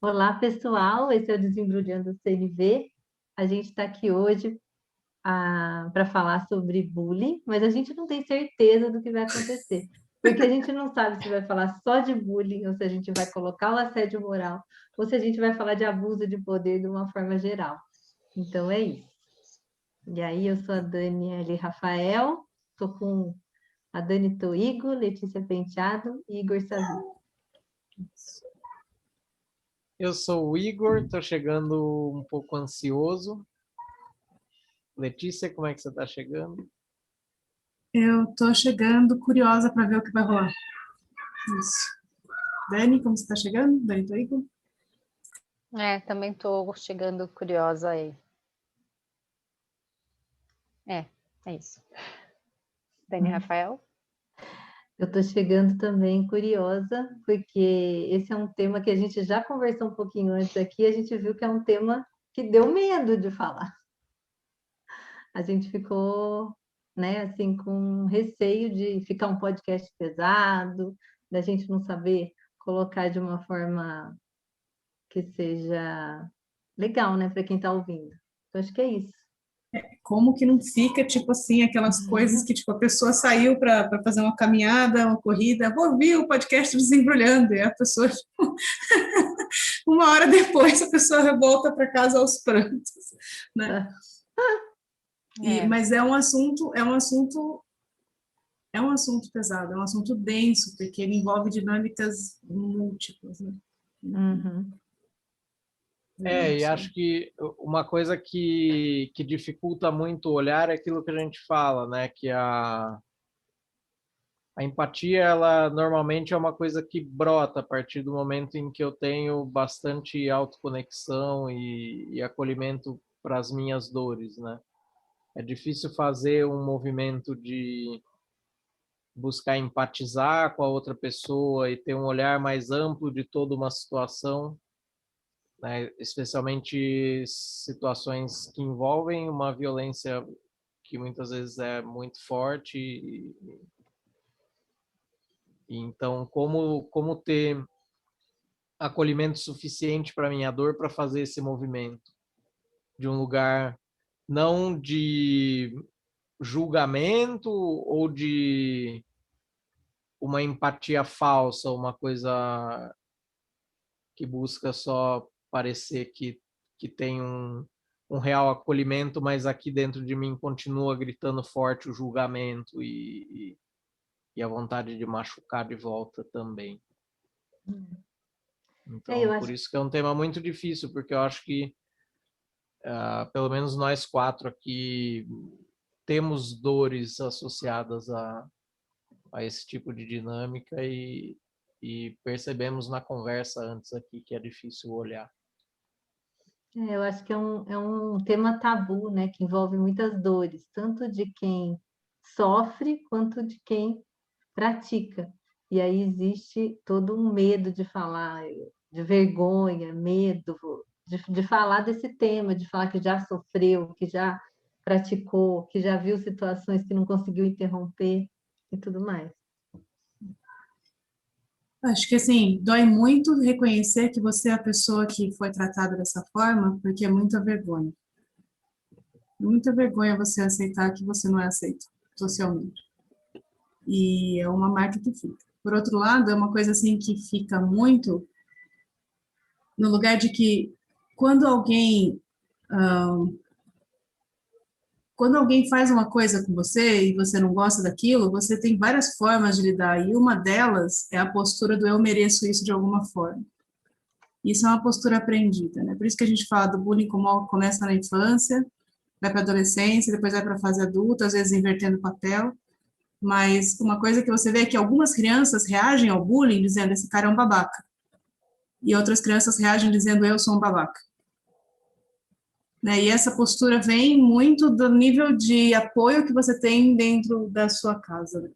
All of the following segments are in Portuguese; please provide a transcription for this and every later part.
Olá, pessoal. Esse é o Desembrulhando o CNV. A gente está aqui hoje para falar sobre bullying, mas a gente não tem certeza do que vai acontecer, porque a gente não sabe se vai falar só de bullying, ou se a gente vai colocar o assédio moral, ou se a gente vai falar de abuso de poder de uma forma geral. Então é isso. E aí, eu sou a Daniele Rafael, estou com a Dani Toigo, Letícia Penteado e Igor Savi. Eu sou o Igor, estou chegando um pouco ansioso. Letícia, como é que você está chegando? Eu estou chegando curiosa para ver o que vai rolar. Isso. Dani, como você está chegando? Dani Toigo? Também estou chegando curiosa aí. É isso. Dani Rafael? Eu estou chegando também curiosa, porque esse é um tema que a gente já conversou um pouquinho antes aqui, a gente viu que é um tema que deu medo de falar. A gente ficou, né, assim, com receio de ficar um podcast pesado, da gente não saber colocar de uma forma que seja legal, né, para quem está ouvindo. Então, acho que é isso. Como que não fica, tipo assim, aquelas coisas que, tipo, a pessoa saiu para fazer uma caminhada, uma corrida, vou ouvir o podcast Desembrulhando, e a pessoa, tipo, uma hora depois, a pessoa volta para casa aos prantos, né? Mas é um assunto pesado, é um assunto denso, porque ele envolve dinâmicas múltiplas, né? Uhum. E acho que uma coisa que dificulta muito o olhar é aquilo que a gente fala, né? Que a empatia, ela normalmente é uma coisa que brota a partir do momento em que eu tenho bastante autoconexão e acolhimento para as minhas dores, né? É difícil fazer um movimento de buscar empatizar com a outra pessoa e ter um olhar mais amplo de toda uma situação, né? Especialmente situações que envolvem uma violência que muitas vezes é muito forte. E então, como ter acolhimento suficiente para minha dor para fazer esse movimento de um lugar não de julgamento ou de uma empatia falsa, uma coisa que busca só parecer que tem um real acolhimento, mas aqui dentro de mim continua gritando forte o julgamento e a vontade de machucar de volta também. Então, por isso que é um tema muito difícil, porque eu acho que pelo menos nós quatro aqui temos dores associadas a esse tipo de dinâmica e percebemos na conversa antes aqui que é difícil olhar. Eu acho que é um tema tabu, né, que envolve muitas dores, tanto de quem sofre quanto de quem pratica. E aí existe todo um medo de falar, de vergonha, medo de falar desse tema, de falar que já sofreu, que já praticou, que já viu situações que não conseguiu interromper e tudo mais. Acho que, assim, dói muito reconhecer que você é a pessoa que foi tratada dessa forma, porque é muita vergonha. Muita vergonha você aceitar que você não é aceito socialmente. E é uma marca que fica. Por outro lado, é uma coisa, assim, que fica muito no lugar de que quando alguém faz uma coisa com você e você não gosta daquilo, você tem várias formas de lidar, e uma delas é a postura do eu mereço isso de alguma forma. Isso é uma postura aprendida, né? Por isso que a gente fala do bullying como começa na infância, vai para a adolescência, depois vai para a fase adulta, às vezes invertendo o papel, mas uma coisa que você vê é que algumas crianças reagem ao bullying dizendo esse cara é um babaca, e outras crianças reagem dizendo eu sou um babaca. Né? E essa postura vem muito do nível de apoio que você tem dentro da sua casa. Né?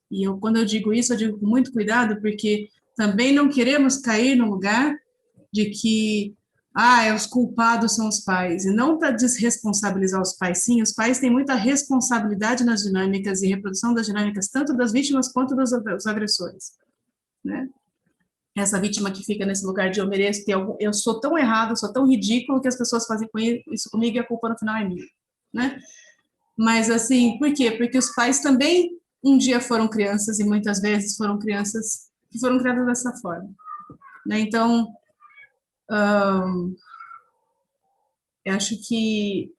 E quando eu digo isso, eu digo com muito cuidado, porque também não queremos cair no lugar de que os culpados são os pais, e não para desresponsabilizar os pais. Sim, os pais têm muita responsabilidade nas dinâmicas e reprodução das dinâmicas, tanto das vítimas quanto dos agressores. Né? essa vítima que fica nesse lugar de eu mereço ter algum, eu sou tão errado, sou tão ridículo que as pessoas fazem isso comigo e a culpa no final é minha, né? Mas assim, por quê? Porque os pais também um dia foram crianças e muitas vezes foram crianças que foram criadas dessa forma, né? Então, eu acho que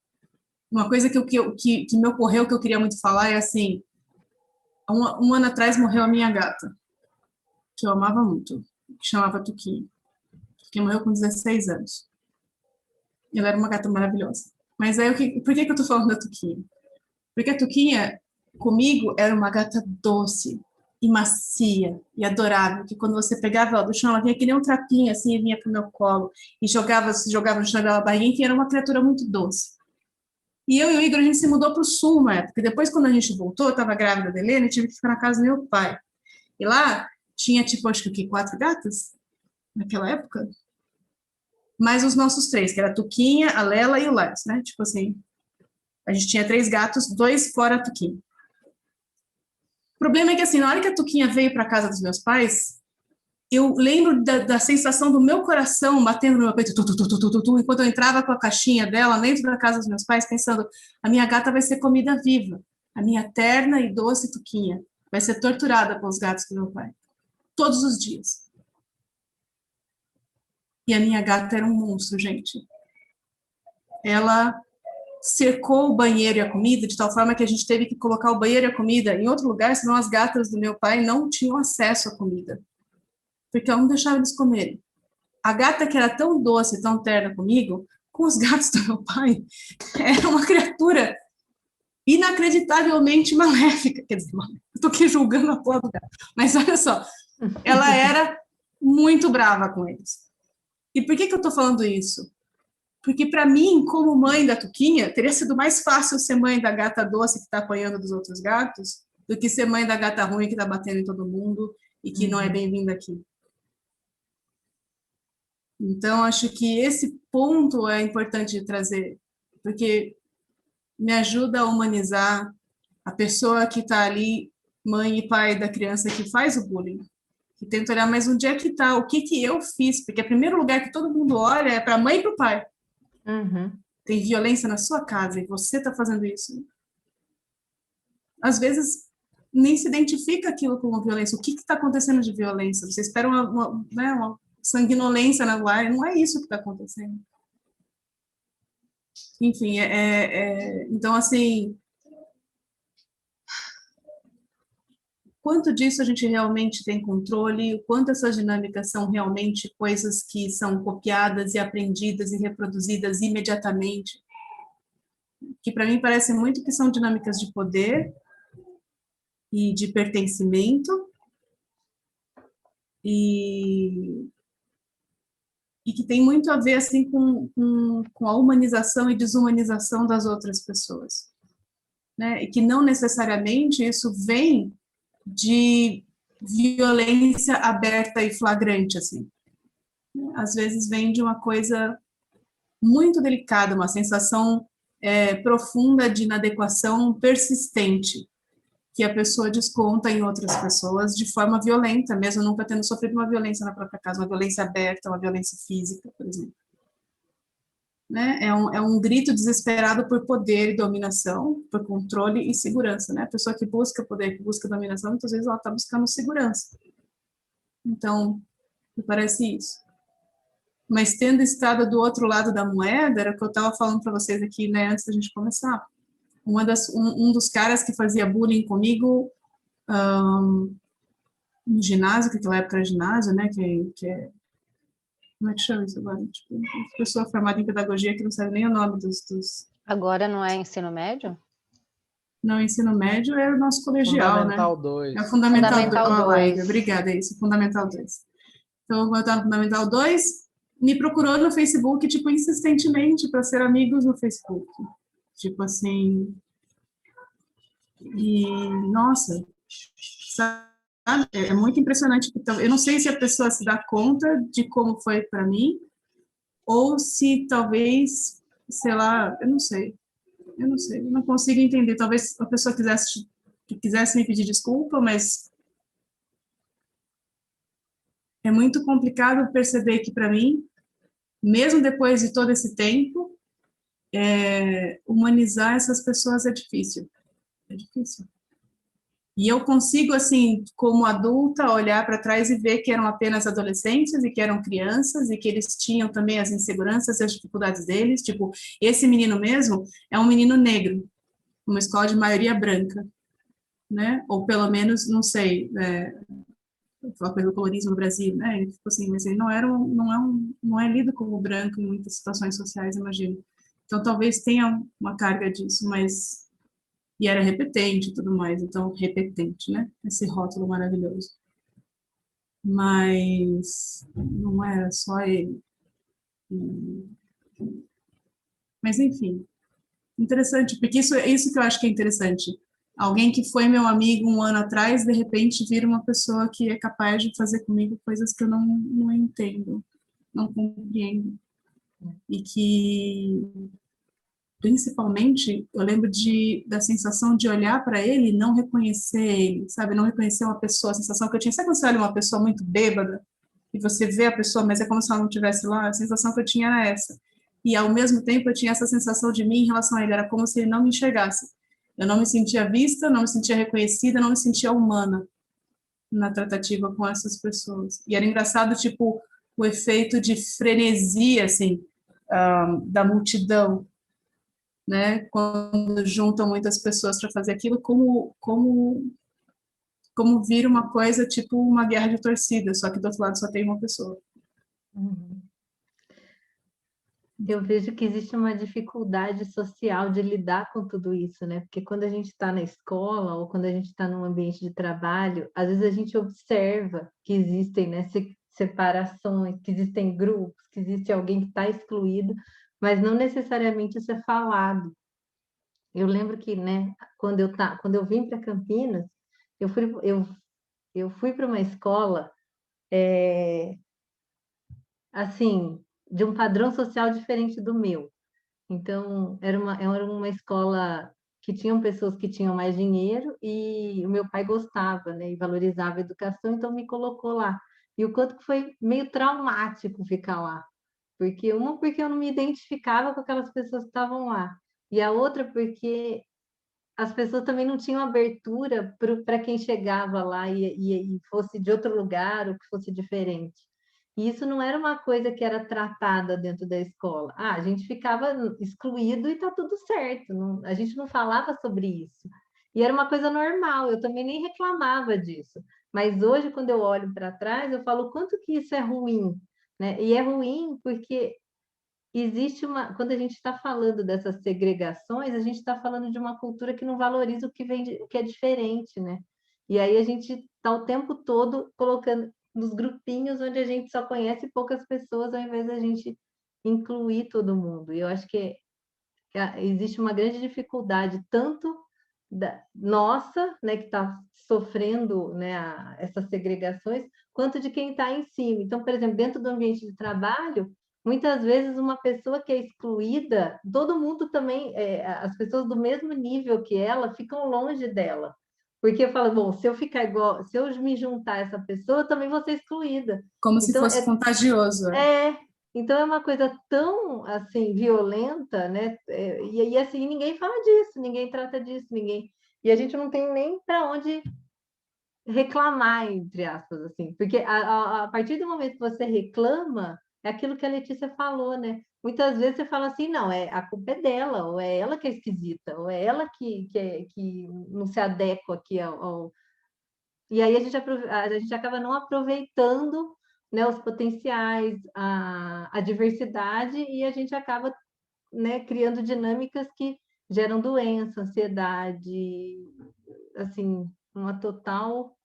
uma coisa que me ocorreu, que eu queria muito falar, é assim, um ano atrás morreu a minha gata, que eu amava muito, que chamava Tuquinha, que morreu com 16 anos. Ela era uma gata maravilhosa. Mas aí, por que eu tô falando da Tuquinha? Porque a Tuquinha, comigo, era uma gata doce e macia e adorável, que quando você pegava ela do chão, ela vinha que nem um trapinho, assim, e vinha pro meu colo, e se jogava no chão dela barriguinha, que era uma criatura muito doce. E eu e o Igor, a gente se mudou para o sul uma época. Depois, quando a gente voltou, eu estava grávida da Helena e tive que ficar na casa do meu pai. E lá tinha, tipo, acho que 4 gatas naquela época. Mais os nossos 3, que era a Tuquinha, a Lela e o Lars, né? Tipo assim, a gente tinha 3 gatos, 2 fora a Tuquinha. O problema é que, assim, na hora que a Tuquinha veio para a casa dos meus pais, eu lembro da sensação do meu coração batendo no meu peito, enquanto eu entrava com a caixinha dela dentro da casa dos meus pais, pensando, a minha gata vai ser comida viva, a minha terna e doce Tuquinha vai ser torturada pelos gatos do meu pai, todos os dias. E a minha gata era um monstro, gente. Ela cercou o banheiro e a comida de tal forma que a gente teve que colocar o banheiro e a comida em outro lugar, senão as gatas do meu pai não tinham acesso à comida, porque ela não deixava eles comerem. A gata que era tão doce, tão terna comigo, com os gatos do meu pai, era uma criatura inacreditavelmente maléfica. Quer dizer, eu tô aqui julgando a porra do gato. Mas olha só, ela era muito brava com eles. E por que eu tô falando isso? Porque para mim, como mãe da Tuquinha, teria sido mais fácil ser mãe da gata doce que está apanhando dos outros gatos do que ser mãe da gata ruim que está batendo em todo mundo e que não é bem-vinda aqui. Então, acho que esse ponto é importante de trazer, porque me ajuda a humanizar a pessoa que está ali, mãe e pai da criança que faz o bullying, que tenta olhar, mas onde é que está? O que eu fiz? Porque o primeiro lugar que todo mundo olha é para a mãe e para o pai. Tem violência na sua casa e você está fazendo isso. Às vezes, nem se identifica aquilo como violência. O que está acontecendo de violência? Você espera uma sanguinolência na ar, não é isso que está acontecendo. Enfim, então, assim, quanto disso a gente realmente tem controle, o quanto essas dinâmicas são realmente coisas que são copiadas e aprendidas e reproduzidas imediatamente, que para mim parece muito que são dinâmicas de poder e de pertencimento e que tem muito a ver assim com a humanização e desumanização das outras pessoas, né? E que não necessariamente isso vem de violência aberta e flagrante, assim. Às vezes vem de uma coisa muito delicada, uma sensação profunda de inadequação persistente, que a pessoa desconta em outras pessoas de forma violenta, mesmo nunca tendo sofrido uma violência na própria casa, uma violência aberta, uma violência física, por exemplo. Né? É um grito desesperado por poder e dominação, por controle e segurança. Né? A pessoa que busca poder, que busca dominação, muitas vezes ela está buscando segurança. Então, me parece isso. Mas tendo estado do outro lado da moeda, era o que eu estava falando para vocês aqui, né, antes da gente começar. Um dos caras que fazia bullying comigo no ginásio, que naquela época era ginásio, né, como é que chama isso agora? Tipo, uma pessoa formada em pedagogia que não sabe nem o nome dos... Agora não é ensino médio? Não, ensino médio é o nosso colegial, Fundamental né? 2. É o Fundamental 2. Obrigada, é isso, Fundamental 2. Então, quando eu estava no Fundamental 2, me procurou no Facebook, tipo, insistentemente para ser amigos no Facebook. Tipo assim... E, nossa, sabe? É muito impressionante. Eu não sei se a pessoa se dá conta de como foi para mim, ou se talvez, sei lá, eu não sei, eu não consigo entender. Talvez a pessoa quisesse me pedir desculpa, mas é muito complicado perceber que, para mim, mesmo depois de todo esse tempo, humanizar essas pessoas é difícil. É difícil. E eu consigo, assim, como adulta, olhar para trás e ver que eram apenas adolescentes e que eram crianças e que eles tinham também as inseguranças e as dificuldades deles. Tipo, esse menino mesmo é um menino negro, uma escola de maioria branca, né? Ou pelo menos, não sei, aquela coisa do colorismo no Brasil, né? Tipo assim, mas ele não é lido como branco em muitas situações sociais, imagino. Então, talvez tenha uma carga disso, mas... E era repetente e tudo mais, então, repetente, né? Esse rótulo maravilhoso. Mas não era só ele. Mas, enfim, interessante, porque isso que eu acho que é interessante. Alguém que foi meu amigo um ano atrás, de repente vira uma pessoa que é capaz de fazer comigo coisas que eu não entendo, não compreendo. E que, principalmente, eu lembro da sensação de olhar para ele e não reconhecer ele, sabe? Não reconhecer uma pessoa, a sensação que eu tinha. Sabe quando você olha uma pessoa muito bêbada e você vê a pessoa, mas é como se ela não estivesse lá? A sensação que eu tinha era essa. E, ao mesmo tempo, eu tinha essa sensação de mim em relação a ele. Era como se ele não me enxergasse. Eu não me sentia vista, não me sentia reconhecida, não me sentia humana na tratativa com essas pessoas. E era engraçado, tipo, o efeito de frenesia, assim, da multidão, né? Quando juntam muitas pessoas para fazer aquilo, como vira uma coisa tipo uma guerra de torcida, só que do outro lado só tem uma pessoa. Uhum. Eu vejo que existe uma dificuldade social de lidar com tudo isso, né? Porque quando a gente está na escola ou quando a gente está num ambiente de trabalho, às vezes a gente observa que existem, né, separações, que existem grupos, que existe alguém que está excluído, mas não necessariamente isso é falado. Eu lembro que, né, quando eu vim para Campinas, eu fui para uma escola, assim, de um padrão social diferente do meu. Então, era uma escola que tinham pessoas que tinham mais dinheiro e o meu pai gostava, né, e valorizava a educação, então me colocou lá. E o quanto que foi meio traumático ficar lá. Porque eu não me identificava com aquelas pessoas que estavam lá. E a outra porque as pessoas também não tinham abertura para quem chegava lá e fosse de outro lugar ou que fosse diferente. E isso não era uma coisa que era tratada dentro da escola. Ah, a gente ficava excluído e está tudo certo. A gente não falava sobre isso. E era uma coisa normal, eu também nem reclamava disso. Mas hoje, quando eu olho para trás, eu falo o quanto que isso é ruim, né? E é ruim porque quando a gente está falando dessas segregações, a gente está falando de uma cultura que não valoriza o que é diferente, né? E aí a gente está o tempo todo colocando nos grupinhos onde a gente só conhece poucas pessoas, ao invés da gente incluir todo mundo. E eu acho que existe uma grande dificuldade, tanto nossa, né, que está sofrendo, né, essas segregações, quanto de quem está em cima. Então, por exemplo, dentro do ambiente de trabalho, muitas vezes uma pessoa que é excluída, todo mundo também, as pessoas do mesmo nível que ela ficam longe dela. Porque eu falo, bom, se eu ficar igual, se eu me juntar a essa pessoa, eu também vou ser excluída. Como se Então, fosse contagioso. então é uma coisa tão assim violenta, né? E assim ninguém fala disso, ninguém trata disso, ninguém. E a gente não tem nem para onde reclamar, entre aspas, assim, porque a partir do momento que você reclama, é aquilo que a Letícia falou, né? Muitas vezes você fala assim, não, a culpa é dela, ou é ela que é esquisita, ou é ela que não se adequa aqui ao... E aí a gente acaba não aproveitando, né, os potenciais, a diversidade, e a gente acaba, né, criando dinâmicas que geram doença, ansiedade, assim, uma total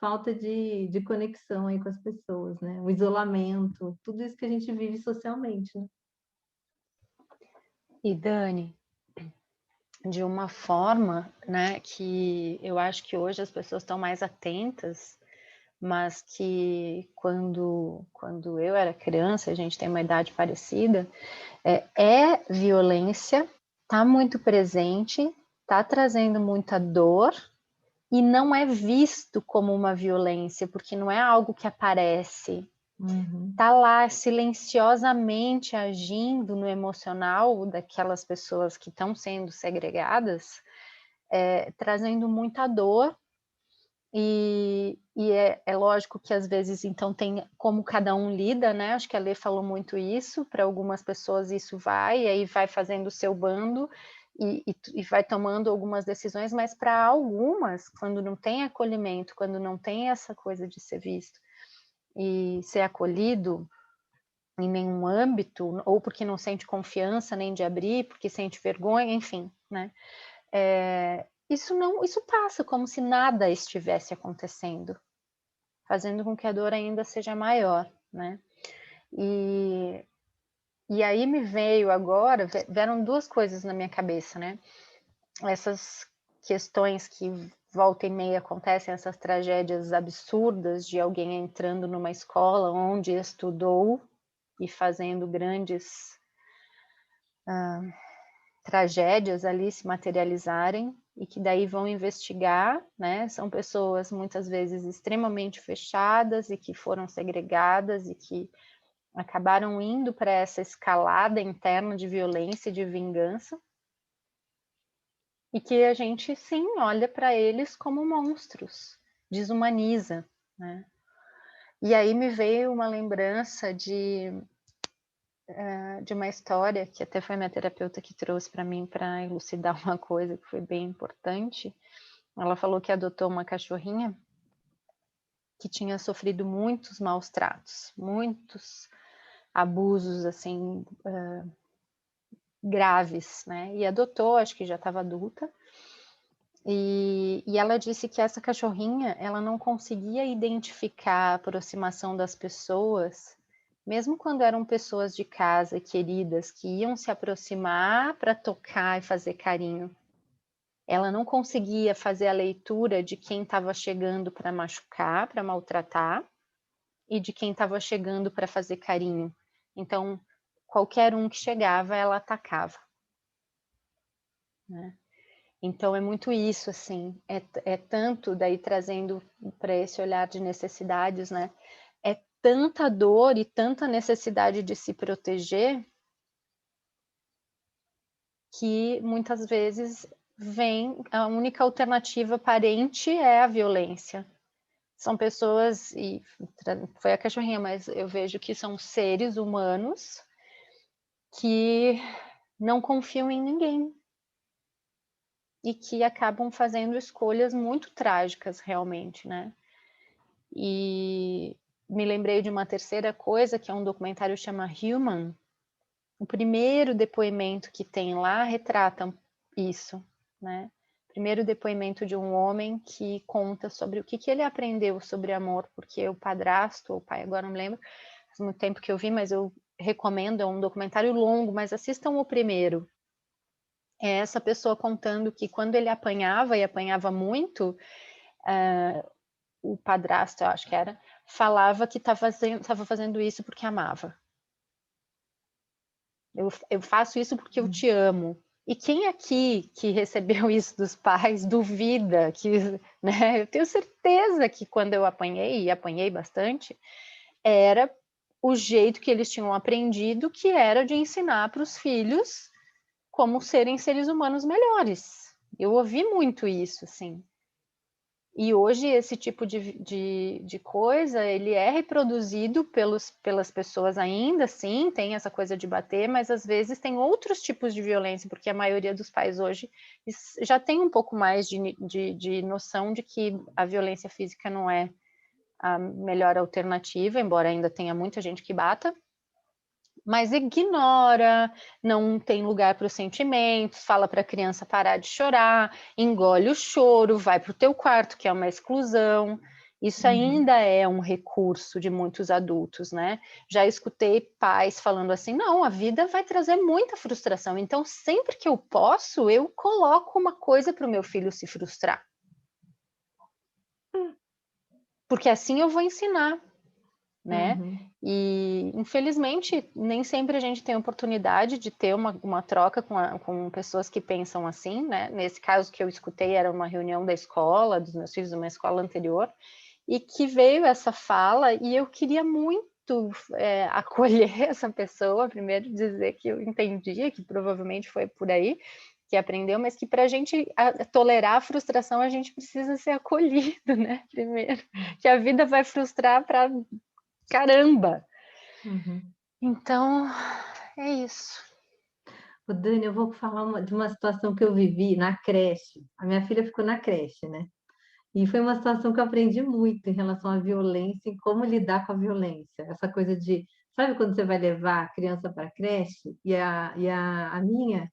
falta de conexão aí com as pessoas, né? O isolamento, tudo isso que a gente vive socialmente, né? E Dani, de uma forma, né, que eu acho que hoje as pessoas estão mais atentas, mas que quando eu era criança, a gente tem uma idade parecida, violência, está muito presente, está trazendo muita dor e não é visto como uma violência, porque não é algo que aparece, Tá lá silenciosamente agindo no emocional daquelas pessoas que estão sendo segregadas, trazendo muita dor. E é lógico que às vezes então tem como cada um lida, né? Acho que a Lê falou muito isso. Para algumas pessoas isso vai, e aí vai fazendo o seu bando e vai tomando algumas decisões, mas para algumas, quando não tem acolhimento, quando não tem essa coisa de ser visto e ser acolhido em nenhum âmbito, ou porque não sente confiança nem de abrir, porque sente vergonha, enfim, né? Isso passa como se nada estivesse acontecendo, fazendo com que a dor ainda seja maior, né? E aí me veio agora, vieram duas coisas na minha cabeça, né? Essas questões que volta e meia acontecem, essas tragédias absurdas de alguém entrando numa escola onde estudou e fazendo grandes tragédias ali se materializarem, e que daí vão investigar, né? São pessoas muitas vezes extremamente fechadas e que foram segregadas e que acabaram indo para essa escalada interna de violência e de vingança, e que a gente sim olha para eles como monstros, desumaniza, né? E aí me veio uma lembrança de uma história que até foi minha terapeuta que trouxe para mim para elucidar uma coisa que foi bem importante. Ela falou que adotou uma cachorrinha que tinha sofrido muitos maus tratos, muitos abusos assim graves, né? E adotou, acho que já estava adulta. E ela disse que essa cachorrinha, ela não conseguia identificar a aproximação das pessoas, mesmo quando eram pessoas de casa, queridas, que iam se aproximar para tocar e fazer carinho. Ela não conseguia fazer a leitura de quem estava chegando para machucar, para maltratar, e de quem estava chegando para fazer carinho. Então, qualquer um que chegava, ela atacava, né? Então, é muito isso, assim, é tanto, daí trazendo para esse olhar de necessidades, né? É tanta dor e tanta necessidade de se proteger que muitas vezes a única alternativa aparente é a violência. São pessoas, e foi a cachorrinha, mas eu vejo que são seres humanos que não confiam em ninguém e que acabam fazendo escolhas muito trágicas, realmente, né? E me lembrei de uma terceira coisa, que é um documentário que chama Human. O primeiro depoimento que tem lá retrata isso, né? Primeiro depoimento de um homem que conta sobre o que ele aprendeu sobre amor, porque o padrasto, ou o pai, agora não me lembro, faz muito tempo que eu vi, mas eu recomendo, é um documentário longo, mas assistam o primeiro. É essa pessoa contando que quando ele apanhava, e apanhava muito, o padrasto, eu acho que era, falava que estava fazendo isso porque amava. Eu faço isso porque eu te amo. E quem aqui que recebeu isso dos pais duvida que, né? Eu tenho certeza que quando eu apanhei, e apanhei bastante, era o jeito que eles tinham aprendido, que era de ensinar para os filhos como serem seres humanos melhores. Eu ouvi muito isso, assim. E hoje esse tipo de coisa, ele é reproduzido pelas pessoas ainda, sim, tem essa coisa de bater, mas às vezes tem outros tipos de violência, porque a maioria dos pais hoje já tem um pouco mais de noção de que a violência física não é a melhor alternativa, embora ainda tenha muita gente que bata, mas ignora, não tem lugar para os sentimentos, fala para a criança parar de chorar, engole o choro, vai para o teu quarto, que é uma exclusão. Isso ainda é um recurso de muitos adultos, né? Já escutei pais falando assim, não, a vida vai trazer muita frustração, então sempre que eu posso, eu coloco uma coisa para o meu filho se frustrar. Porque assim eu vou ensinar, né? E infelizmente nem sempre a gente tem oportunidade de ter uma troca com pessoas que pensam assim, né? Nesse caso que eu escutei era uma reunião da escola, dos meus filhos, de uma escola anterior, e que veio essa fala, e eu queria muito acolher essa pessoa, primeiro dizer que eu entendia, que provavelmente foi por aí que aprendeu, mas que para a gente tolerar a frustração, a gente precisa ser acolhido, né? Primeiro, que a vida vai frustrar para caramba. Uhum. Então, é isso. Ô, Dani, eu vou falar de uma situação que eu vivi na creche. A minha filha ficou na creche, né? E foi uma situação que eu aprendi muito em relação à violência e como lidar com a violência. Essa coisa de, sabe quando você vai levar a criança para a creche? A minha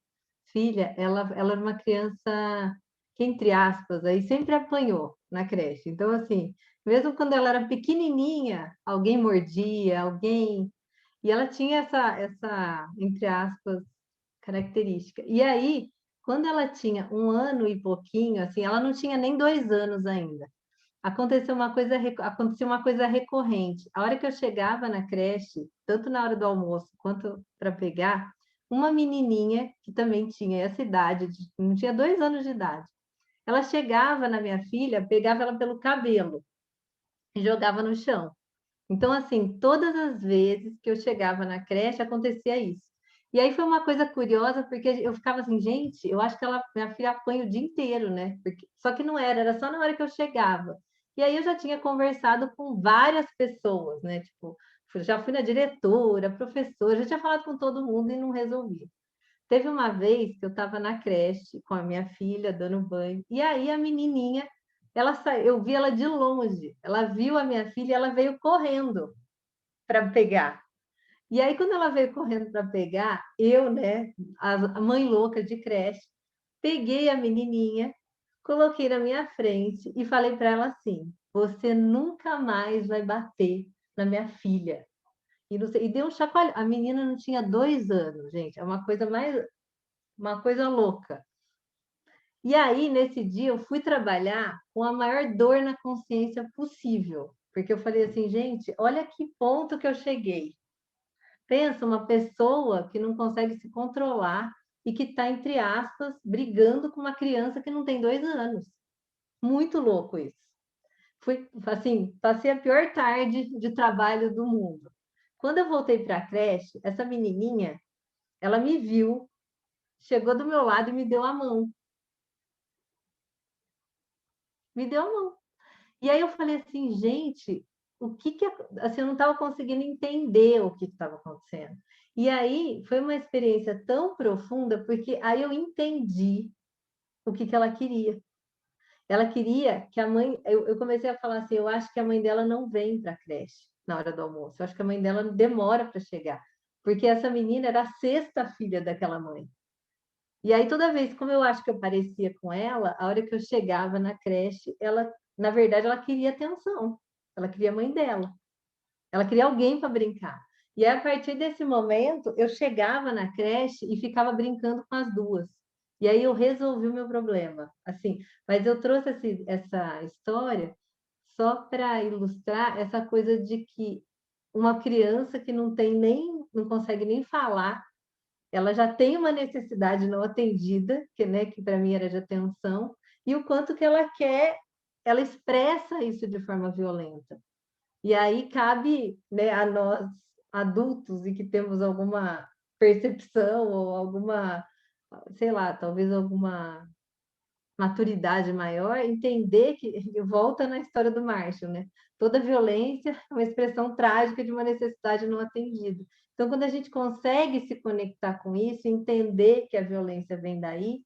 filha, ela era uma criança que, entre aspas, aí sempre apanhou na creche. Então, assim, mesmo quando ela era pequenininha, alguém mordia, alguém... E ela tinha entre aspas, característica. E aí, quando ela tinha 1 ano e pouquinho, assim, ela não tinha nem 2 anos ainda. Aconteceu uma coisa recorrente. A hora que eu chegava na creche, tanto na hora do almoço quanto para pegar, uma menininha que também tinha essa idade, não tinha 2 anos de idade. Ela chegava na minha filha, pegava ela pelo cabelo e jogava no chão. Então, assim, todas as vezes que eu chegava na creche, acontecia isso. E aí foi uma coisa curiosa, porque eu ficava assim, gente, eu acho que minha filha apanha o dia inteiro, né? Só que não era só na hora que eu chegava. E aí eu já tinha conversado com várias pessoas, né? Tipo, já fui na diretora, professora, já tinha falado com todo mundo e não resolvia. Teve uma vez que eu estava na creche com a minha filha, dando banho, e aí a menininha, eu vi ela de longe, ela viu a minha filha e ela veio correndo para pegar. E aí, quando ela veio correndo para pegar, eu, né, a mãe louca de creche, peguei a menininha, coloquei na minha frente e falei para ela assim: você nunca mais vai bater na minha filha. E deu um chacoalhão. A menina não tinha 2 anos, gente. É uma coisa louca. E aí, nesse dia, eu fui trabalhar com a maior dor na consciência possível. Porque eu falei assim, gente, olha que ponto que eu cheguei. Pensa, uma pessoa que não consegue se controlar e que está, entre aspas, brigando com uma criança que não tem 2 anos. Muito louco isso. Fui, assim, passei a pior tarde de trabalho do mundo. Quando eu voltei para a creche, essa menininha, ela me viu, chegou do meu lado e me deu a mão. Me deu a mão. E aí eu falei assim, gente, assim, eu não estava conseguindo entender o que estava acontecendo. E aí foi uma experiência tão profunda, porque aí eu entendi o que ela queria. Ela queria que a mãe. Eu comecei a falar assim: eu acho que a mãe dela não vem para a creche na hora do almoço. Eu acho que a mãe dela demora para chegar. Porque essa menina era a sexta filha daquela mãe. E aí, toda vez, como eu acho que eu parecia com ela, a hora que eu chegava na creche, ela, na verdade, ela queria atenção. Ela queria a mãe dela. Ela queria alguém para brincar. E aí, a partir desse momento, eu chegava na creche e ficava brincando com as duas. E aí eu resolvi o meu problema. Assim, mas eu trouxe essa história só para ilustrar essa coisa de que uma criança que não consegue nem falar, ela já tem uma necessidade não atendida, né, que para mim era de atenção, e o quanto que ela quer, ela expressa isso de forma violenta. E aí cabe, né, a nós adultos e que temos alguma percepção ou alguma, sei lá, talvez alguma maturidade maior, entender que volta na história do Marshall, né? Toda violência é uma expressão trágica de uma necessidade não atendida. Então, quando a gente consegue se conectar com isso, entender que a violência vem daí,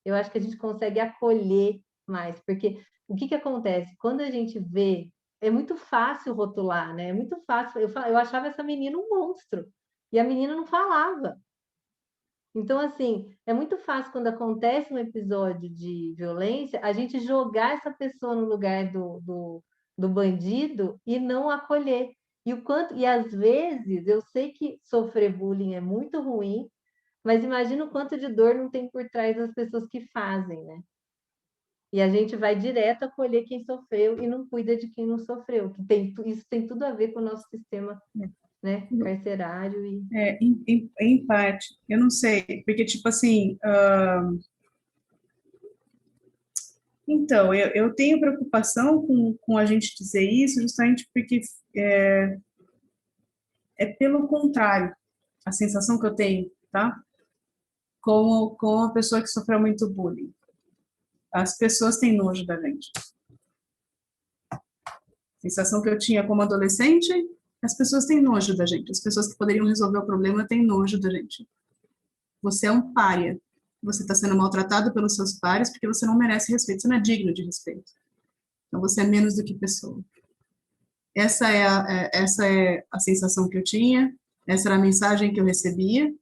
eu acho que a gente consegue acolher mais, porque o que acontece? Quando a gente vê, é muito fácil rotular, né? É muito fácil. Eu achava essa menina um monstro, e a menina não falava. Então, assim, é muito fácil quando acontece um episódio de violência, a gente jogar essa pessoa no lugar do bandido e não acolher. E às vezes eu sei que sofrer bullying é muito ruim, mas imagina o quanto de dor não tem por trás das pessoas que fazem, né? E a gente vai direto acolher quem sofreu e não cuida de quem não sofreu. Isso tem tudo a ver com o nosso sistema, né, carcerário. Em parte, eu não sei, porque, tipo assim, então, eu tenho preocupação com a gente dizer isso justamente porque é pelo contrário, a sensação que eu tenho, tá? Com uma pessoa que sofreu muito bullying. As pessoas têm nojo da gente. A sensação que eu tinha como adolescente, as pessoas têm nojo da gente. As pessoas que poderiam resolver o problema têm nojo da gente. Você é um pária. Você está sendo maltratado pelos seus pares porque você não merece respeito. Você não é digno de respeito. Então você é menos do que pessoa. Essa é a sensação que eu tinha. Essa era a mensagem que eu recebia.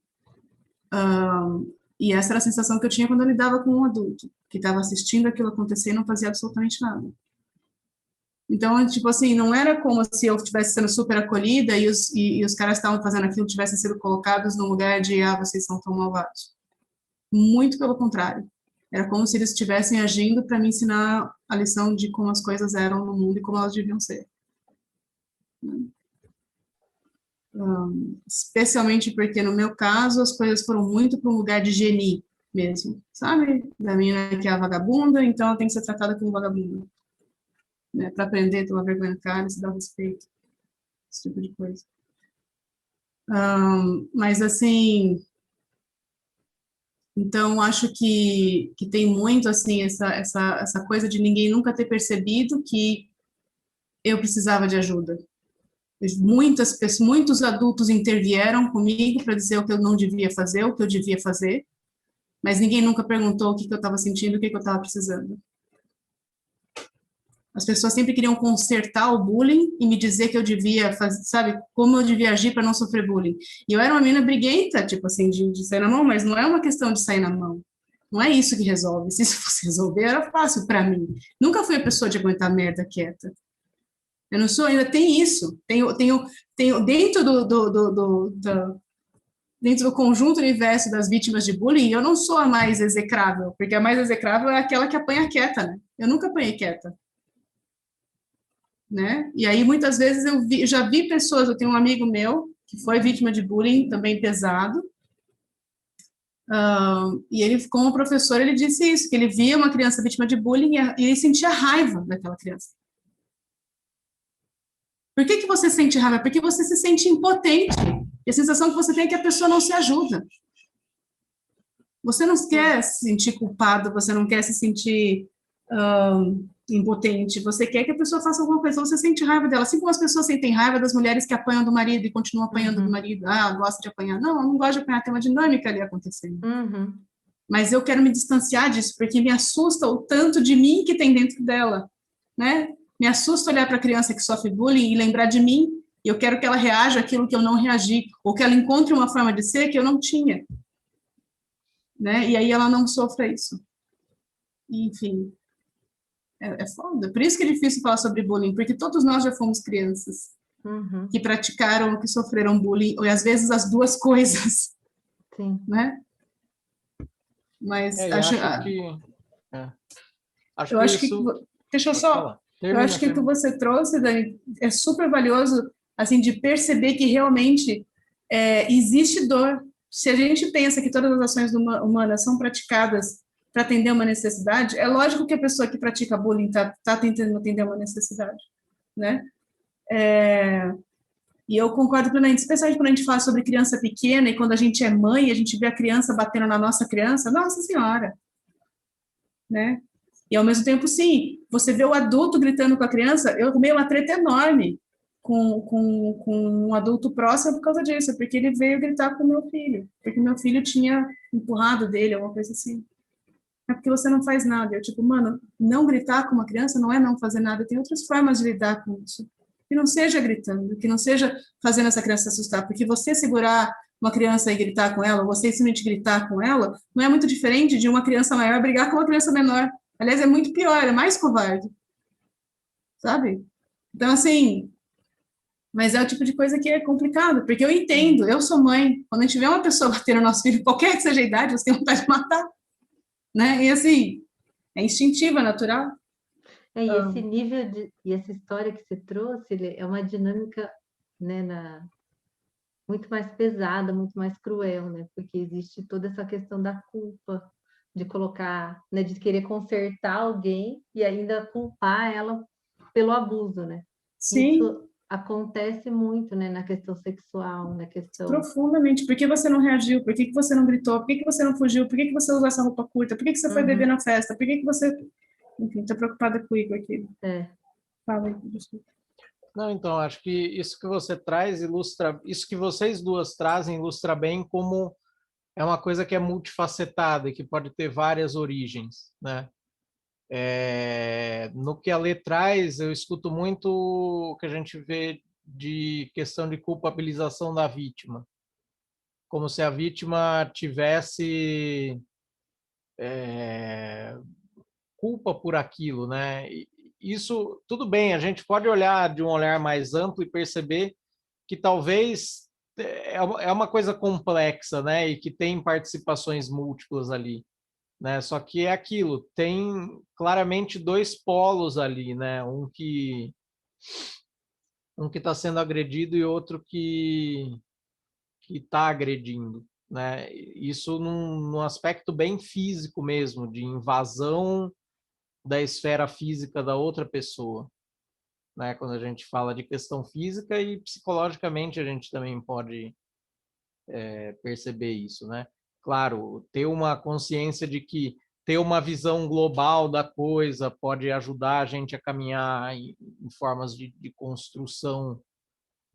E essa era a sensação que eu tinha quando eu lidava com um adulto, que estava assistindo aquilo acontecer e não fazia absolutamente nada. Então, tipo assim, não era como se eu estivesse sendo super acolhida e os caras que estavam fazendo aquilo tivessem sido colocados no lugar de, vocês são tão malvados. Muito pelo contrário. Era como se eles estivessem agindo para me ensinar a lição de como as coisas eram no mundo e como elas deviam ser. Especialmente porque, no meu caso, as coisas foram muito para um lugar de genie mesmo, sabe? Da menina que é a vagabunda, então ela tem que ser tratada como vagabunda. Né? Para aprender, tomar vergonha na cara, se dar respeito. Esse tipo de coisa. Mas, assim... Então, acho que tem muito, assim, essa coisa de ninguém nunca ter percebido que eu precisava de ajuda. Muitos adultos intervieram comigo para dizer o que eu não devia fazer, o que eu devia fazer, mas ninguém nunca perguntou o que eu estava sentindo, o que eu estava precisando. As pessoas sempre queriam consertar o bullying e me dizer que eu devia fazer, sabe, como eu devia agir para não sofrer bullying. E eu era uma menina briguenta, tipo assim, de sair na mão, mas não é uma questão de sair na mão. Não é isso que resolve. Se isso fosse resolver, era fácil para mim. Nunca fui a pessoa de aguentar merda quieta. Eu não sou, ainda tem isso. Tenho dentro do conjunto universo das vítimas de bullying, eu não sou a mais execrável, porque a mais execrável é aquela que apanha quieta, né? Eu nunca apanhei quieta. Né? E aí, muitas vezes, eu já vi pessoas, eu tenho um amigo meu, que foi vítima de bullying, também pesado, e ele, como professor, ele disse isso, que ele via uma criança vítima de bullying e ele sentia raiva daquela criança. Por que você sente raiva? Porque você se sente impotente, e a sensação que você tem é que a pessoa não se ajuda. Você não quer se sentir culpado, você não quer se sentir... impotente, você quer que a pessoa faça alguma coisa, você sente raiva dela, assim como as pessoas sentem raiva das mulheres que apanham do marido e continuam apanhando do marido, gosta de apanhar, não, eu não gosto de apanhar, tem uma dinâmica ali acontecendo, mas eu quero me distanciar disso, porque me assusta o tanto de mim que tem dentro dela, né, me assusta olhar para a criança que sofre bullying e lembrar de mim, e eu quero que ela reaja àquilo que eu não reagi, ou que ela encontre uma forma de ser que eu não tinha, né, e aí ela não sofra isso, enfim. É foda. Por isso que é difícil falar sobre bullying, porque todos nós já fomos crianças que praticaram, que sofreram bullying, ou às vezes as duas coisas. Sim. Né? Mas eu acho que deixa eu só... Eu acho que o que você trouxe, Dani, é super valioso, assim, de perceber que realmente existe dor. Se a gente pensa que todas as ações humanas são praticadas para atender uma necessidade, é lógico que a pessoa que pratica bullying está tentando atender uma necessidade, né? E eu concordo plenamente, especialmente quando a gente fala sobre criança pequena e quando a gente é mãe, a gente vê a criança batendo na nossa criança, nossa senhora, né? E ao mesmo tempo, sim, você vê o adulto gritando com a criança, eu arrumei uma treta enorme com um adulto próximo por causa disso, porque ele veio gritar com o meu filho, porque meu filho tinha empurrado dele, alguma coisa assim. É porque você não faz nada. Eu, tipo, mano, não gritar com uma criança não é não fazer nada, tem outras formas de lidar com isso. Que não seja gritando, que não seja fazendo essa criança se assustar, porque você segurar uma criança e gritar com ela, ou você simplesmente gritar com ela, não é muito diferente de uma criança maior brigar com uma criança menor. Aliás, é muito pior, é mais covarde. Sabe? Então, assim, mas é o tipo de coisa que é complicado, porque eu entendo, eu sou mãe, quando a gente vê uma pessoa batendo no nosso filho, qualquer que seja a idade, você tem vontade de matar. Né? E assim, é instintiva, natural. E esse nível e essa história que você trouxe, é uma dinâmica, né, muito mais pesada, muito mais cruel, né? Porque existe toda essa questão da culpa, de colocar, né, de querer consertar alguém e ainda culpar ela pelo abuso, né? Sim. Isso acontece muito, né, na questão sexual, na questão... Profundamente. Por que você não reagiu? Por que você não gritou? Por que você não fugiu? Por que você usou essa roupa curta? Por que você foi beber na festa? Por que você... Enfim, tô preocupada com o Igor aqui. Fala aí, desculpa. Não, então, acho que isso que você traz ilustra... Isso que vocês duas trazem ilustra bem como é uma coisa que é multifacetada e que pode ter várias origens, né? No que a Lê traz, eu escuto muito o que a gente vê de questão de culpabilização da vítima, como se a vítima tivesse culpa por aquilo, né? Isso, tudo bem, a gente pode olhar de um olhar mais amplo e perceber que talvez é uma coisa complexa, né? E que tem participações múltiplas ali, né? Só que é aquilo, tem claramente dois polos ali, né? Um que está sendo agredido e outro que está agredindo, né? Isso num aspecto bem físico mesmo, de invasão da esfera física da outra pessoa, né? Quando a gente fala de questão física e psicologicamente a gente também pode perceber isso, né? Claro, ter uma consciência de que ter uma visão global da coisa pode ajudar a gente a caminhar em formas de construção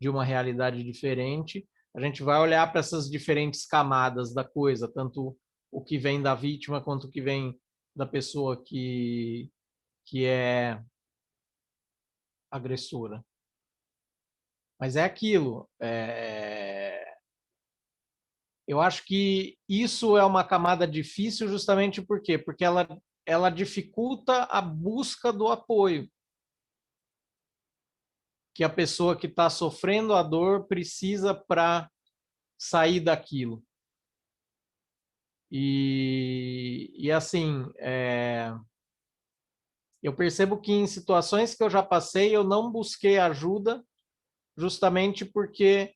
de uma realidade diferente. A gente vai olhar para essas diferentes camadas da coisa, tanto o que vem da vítima quanto o que vem da pessoa que é agressora. Mas é aquilo. Eu acho que isso é uma camada difícil justamente por quê? Porque ela dificulta a busca do apoio que a pessoa que está sofrendo a dor precisa para sair daquilo. E assim, eu percebo que em situações que eu já passei, eu não busquei ajuda justamente porque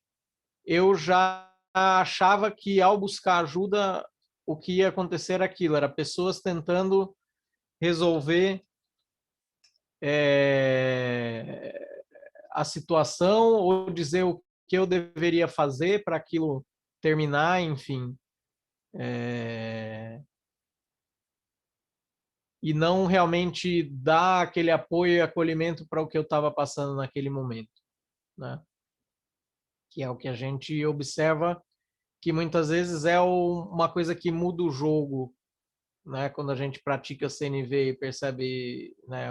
eu já achava que ao buscar ajuda, o que ia acontecer era aquilo, era pessoas tentando resolver a situação ou dizer o que eu deveria fazer para aquilo terminar, enfim. E não realmente dar aquele apoio e acolhimento para o que eu estava passando naquele momento, né? Que é o que a gente observa que muitas vezes é uma coisa que muda o jogo, né? Quando a gente pratica CNV e percebe, né,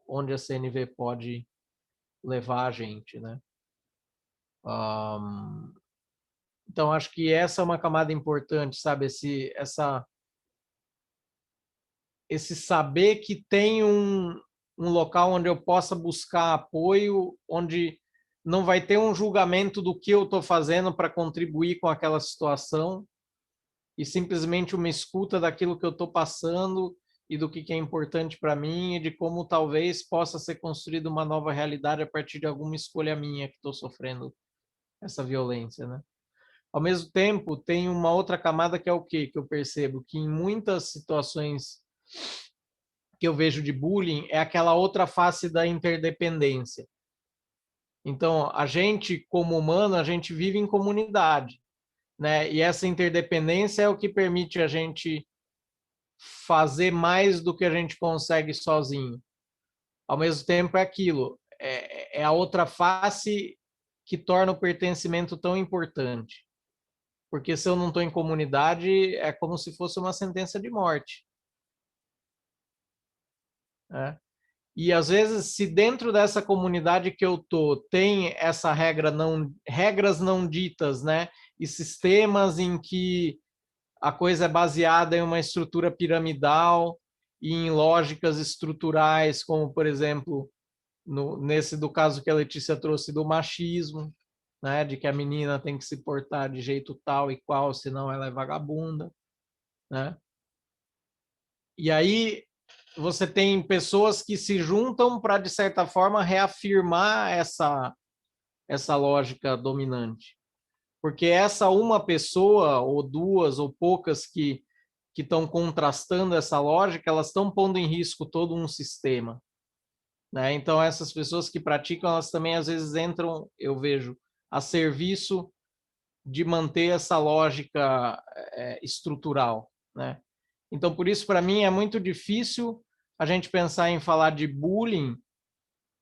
onde a CNV pode levar a gente, né? Então, acho que essa é uma camada importante, sabe? Esse saber que tem um local onde eu possa buscar apoio, onde não vai ter um julgamento do que eu estou fazendo para contribuir com aquela situação, e simplesmente uma escuta daquilo que eu estou passando e do que é importante para mim e de como talvez possa ser construída uma nova realidade a partir de alguma escolha minha que estou sofrendo essa violência, né? Ao mesmo tempo, tem uma outra camada que é o quê? Que eu percebo que em muitas situações que eu vejo de bullying é aquela outra face da interdependência. Então, a gente, como humano, a gente vive em comunidade, né? E essa interdependência é o que permite a gente fazer mais do que a gente consegue sozinho. Ao mesmo tempo, é aquilo, é a outra face que torna o pertencimento tão importante. Porque se eu não estou em comunidade, é como se fosse uma sentença de morte, né? E às vezes, se dentro dessa comunidade que eu tô tem essa regras não ditas, né? E sistemas em que a coisa é baseada em uma estrutura piramidal e em lógicas estruturais, como por exemplo, nesse do caso que a Letícia trouxe do machismo, né? De que a menina tem que se portar de jeito tal e qual, senão ela é vagabunda, né? E aí você tem pessoas que se juntam para, de certa forma, reafirmar essa lógica dominante. Porque essa uma pessoa, ou duas, ou poucas que estão contrastando essa lógica, elas estão pondo em risco todo um sistema. né? Então, essas pessoas que praticam, elas também às vezes entram, eu vejo, a serviço de manter essa lógica estrutural, né? Então, por isso, para mim, é muito difícil a gente pensar em falar de bullying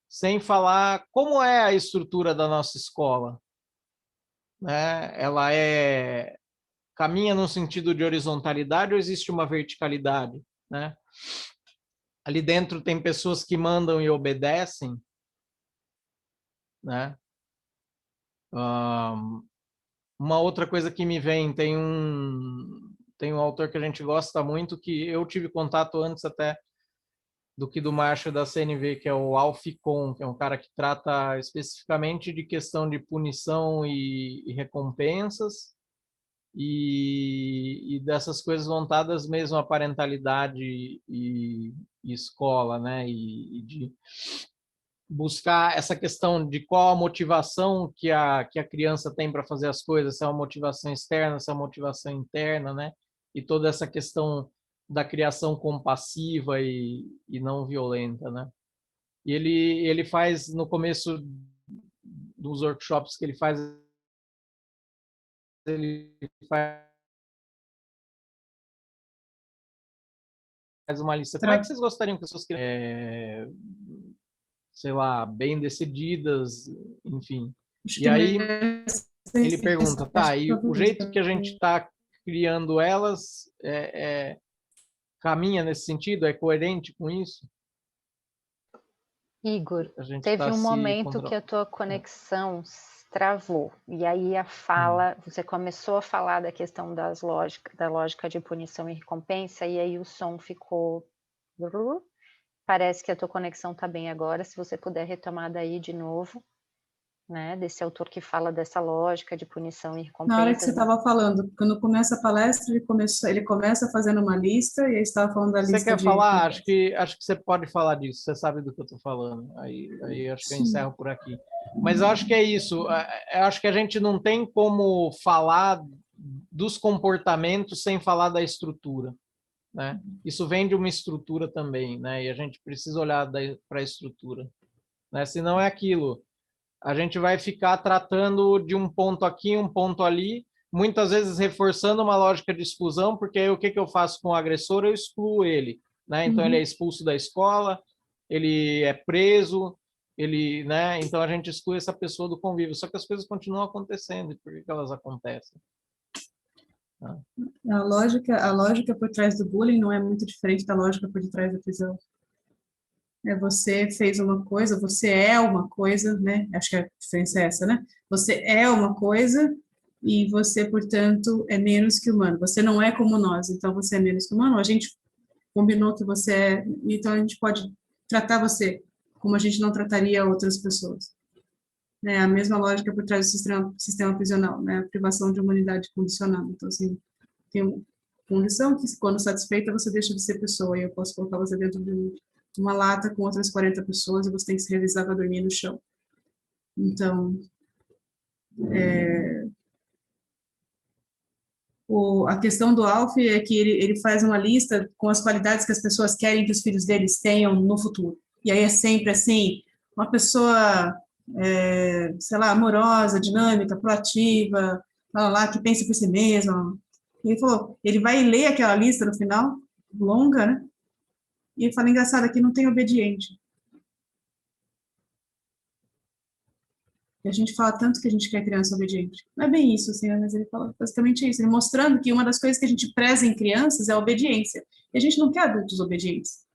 sem falar como é a estrutura da nossa escola, né? Ela caminha no sentido de horizontalidade ou existe uma verticalidade, né? Ali dentro tem pessoas que mandam e obedecem, né? Uma outra coisa que me vem, tem um autor que a gente gosta muito, que eu tive contato antes até do Marshall da CNV, que é o Alf Kohn, que é um cara que trata especificamente de questão de punição e recompensas, e dessas coisas voltadas mesmo à parentalidade e escola, né? E de buscar essa questão de qual a motivação que a criança tem para fazer as coisas, se é uma motivação externa, se é uma motivação interna, né? E toda essa questão da criação compassiva e não violenta, né? E ele faz, no começo dos workshops que ele faz uma lista. Como é que vocês gostariam que as suas crianças, sei lá, bem decididas, enfim. E aí ele pergunta, tá, e o jeito que a gente está criando elas caminha nesse sentido? É coerente com isso? Igor, teve um momento que a tua conexão travou, e aí a fala, você começou a falar da questão da lógica de punição e recompensa, e aí o som ficou... Parece que a tua conexão está bem agora, se você puder retomar daí de novo, né, desse autor que fala dessa lógica de punição e recompensa. Na hora que você estava falando, quando começa a palestra, ele começa fazendo uma lista, e aí estava falando da lista de... Você quer falar? Acho que você pode falar disso, você sabe do que eu estou falando. Aí acho que eu encerro por aqui. Mas eu acho que é isso, eu acho que a gente não tem como falar dos comportamentos sem falar da estrutura, né? Isso vem de uma estrutura também, né? E a gente precisa olhar para a estrutura, né? Senão é aquilo, a gente vai ficar tratando de um ponto aqui, um ponto ali, muitas vezes reforçando uma lógica de exclusão, porque aí o que eu faço com o agressor? Eu excluo ele, né? Então ele é expulso da escola, ele é preso, né? Então a gente exclui essa pessoa do convívio, só que as coisas continuam acontecendo, e por que elas acontecem? A lógica por trás do bullying não é muito diferente da lógica por detrás da prisão. Você fez uma coisa, você é uma coisa, né? Acho que a diferença é essa, né? Você é uma coisa e você, portanto, é menos que humano. Você não é como nós, então você é menos que humano. A gente combinou que você é, então a gente pode tratar você como a gente não trataria outras pessoas. Né? A mesma lógica por trás do sistema prisional, né? A privação de humanidade condicionada. Então, assim, tem uma condição que, quando satisfeita, você deixa de ser pessoa, e eu posso colocar você dentro de uma lata com outras 40 pessoas, e você tem que se revisar para dormir no chão. Então, a questão do Alf é que ele faz uma lista com as qualidades que as pessoas querem que os filhos deles tenham no futuro. E aí é sempre assim, uma pessoa, sei lá, amorosa, dinâmica, proativa, lá, que pensa por si mesma. E ele falou, ele vai ler aquela lista no final, longa, né? E ele fala, engraçado, aqui não tem obediente. E a gente fala tanto que a gente quer criança obediente. Não é bem isso, assim, mas ele fala basicamente isso, ele mostrando que uma das coisas que a gente preza em crianças é a obediência. E a gente não quer adultos obedientes.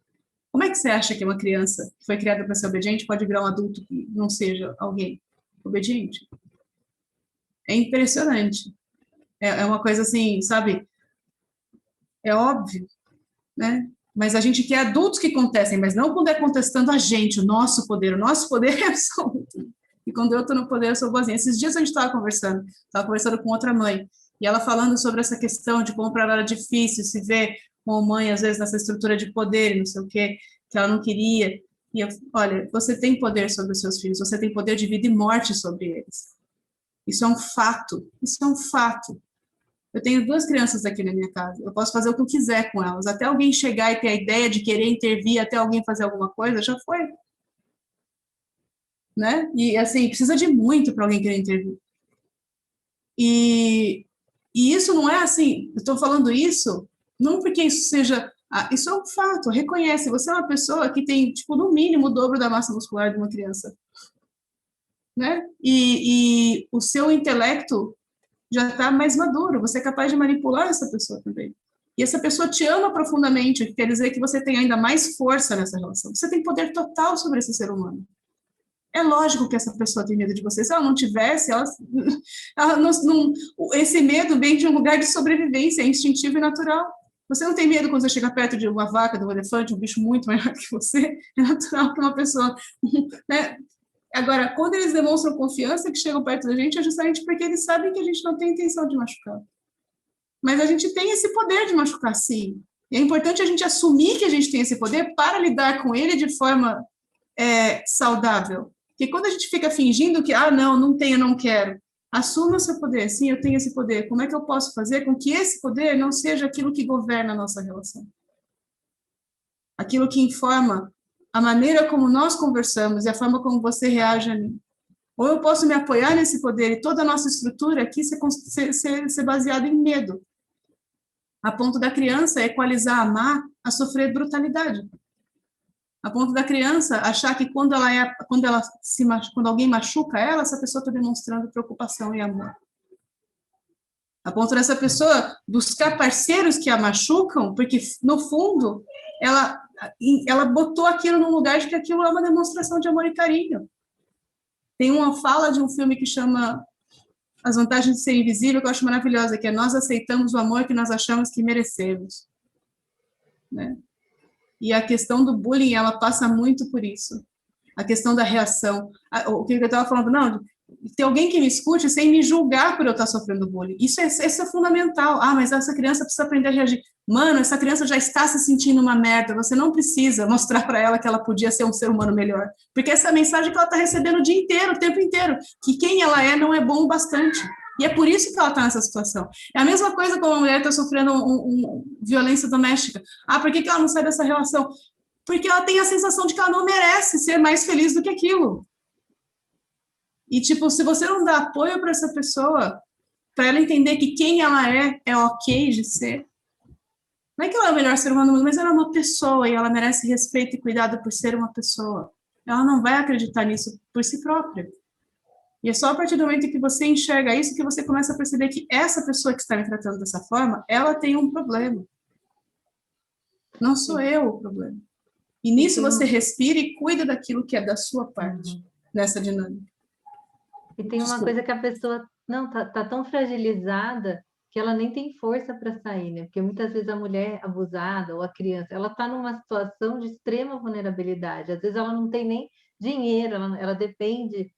Como é que você acha que uma criança que foi criada para ser obediente pode virar um adulto que não seja alguém obediente? É impressionante. É uma coisa assim, sabe? É óbvio, né? Mas a gente quer adultos que contestem, mas não quando é contestando a gente, o nosso poder. O nosso poder é absoluto. E quando eu estou no poder, eu sou boazinha. Esses dias a gente estava conversando com outra mãe, e ela falando sobre essa questão de como para ela era difícil se ver com mãe, às vezes, nessa estrutura de poder, não sei o quê, que ela não queria. E eu, olha, você tem poder sobre os seus filhos, você tem poder de vida e morte sobre eles. Isso é um fato, isso é um fato. Eu tenho 2 crianças aqui na minha casa, eu posso fazer o que eu quiser com elas, até alguém chegar e ter a ideia de querer intervir, até alguém fazer alguma coisa, já foi. né? E, assim, precisa de muito para alguém querer intervir. E isso não é assim, eu estou falando isso, não porque isso seja... isso é um fato, reconhece, você é uma pessoa que tem, tipo, no mínimo o dobro da massa muscular de uma criança, né? E o seu intelecto já está mais maduro, você é capaz de manipular essa pessoa também. E essa pessoa te ama profundamente, o que quer dizer que você tem ainda mais força nessa relação. Você tem poder total sobre esse ser humano. É lógico que essa pessoa tem medo de você. Se ela não tivesse, ela não, esse medo vem de um lugar de sobrevivência, é instintivo e natural. Você não tem medo quando você chega perto de uma vaca, de um elefante, um bicho muito maior que você. É natural que uma pessoa... Né? Agora, quando eles demonstram confiança, que chegam perto da gente, é justamente porque eles sabem que a gente não tem intenção de machucar. Mas a gente tem esse poder de machucar, sim. E é importante a gente assumir que a gente tem esse poder para lidar com ele de forma saudável. Porque quando a gente fica fingindo que, não tenho, não quero, assuma o seu poder. Sim, eu tenho esse poder. Como é que eu posso fazer com que esse poder não seja aquilo que governa a nossa relação? Aquilo que informa a maneira como nós conversamos e a forma como você reage a mim. Ou eu posso me apoiar nesse poder e toda a nossa estrutura aqui ser baseada em medo, a ponto da criança equalizar amar a sofrer brutalidade. A ponto da criança achar que quando alguém machuca ela, essa pessoa está demonstrando preocupação e amor. A ponto dessa pessoa buscar parceiros que a machucam, porque, no fundo, ela botou aquilo num lugar de que aquilo é uma demonstração de amor e carinho. Tem uma fala de um filme que chama As Vantagens de Ser Invisível, que eu acho maravilhosa, que é: nós aceitamos o amor que nós achamos que merecemos. Né? E a questão do bullying, ela passa muito por isso. A questão da reação. O que eu estava falando, não, ter alguém que me escute sem me julgar por eu estar sofrendo bullying. Isso é fundamental. Mas essa criança precisa aprender a reagir. Mano, essa criança já está se sentindo uma merda. Você não precisa mostrar para ela que ela podia ser um ser humano melhor. Porque essa é a mensagem que ela está recebendo o dia inteiro, o tempo inteiro. Que quem ela é não é bom o bastante. E é por isso que ela está nessa situação. É a mesma coisa quando uma mulher está sofrendo violência doméstica. Por que ela não sai dessa relação? Porque ela tem a sensação de que ela não merece ser mais feliz do que aquilo. E, tipo, se você não dá apoio para essa pessoa, para ela entender que quem ela é ok de ser, não é que ela é o melhor ser humano, mas ela é uma pessoa e ela merece respeito e cuidado por ser uma pessoa. Ela não vai acreditar nisso por si própria. E é só a partir do momento que você enxerga isso que você começa a perceber que essa pessoa que está me tratando dessa forma, ela tem um problema. Não sou eu o problema. E nisso você respira e cuida daquilo que é da sua parte, nessa dinâmica. E tem uma coisa que a pessoa tá tão fragilizada que ela nem tem força para sair, né? Porque muitas vezes a mulher abusada ou a criança, ela está numa situação de extrema vulnerabilidade. Às vezes ela não tem nem dinheiro, ela depende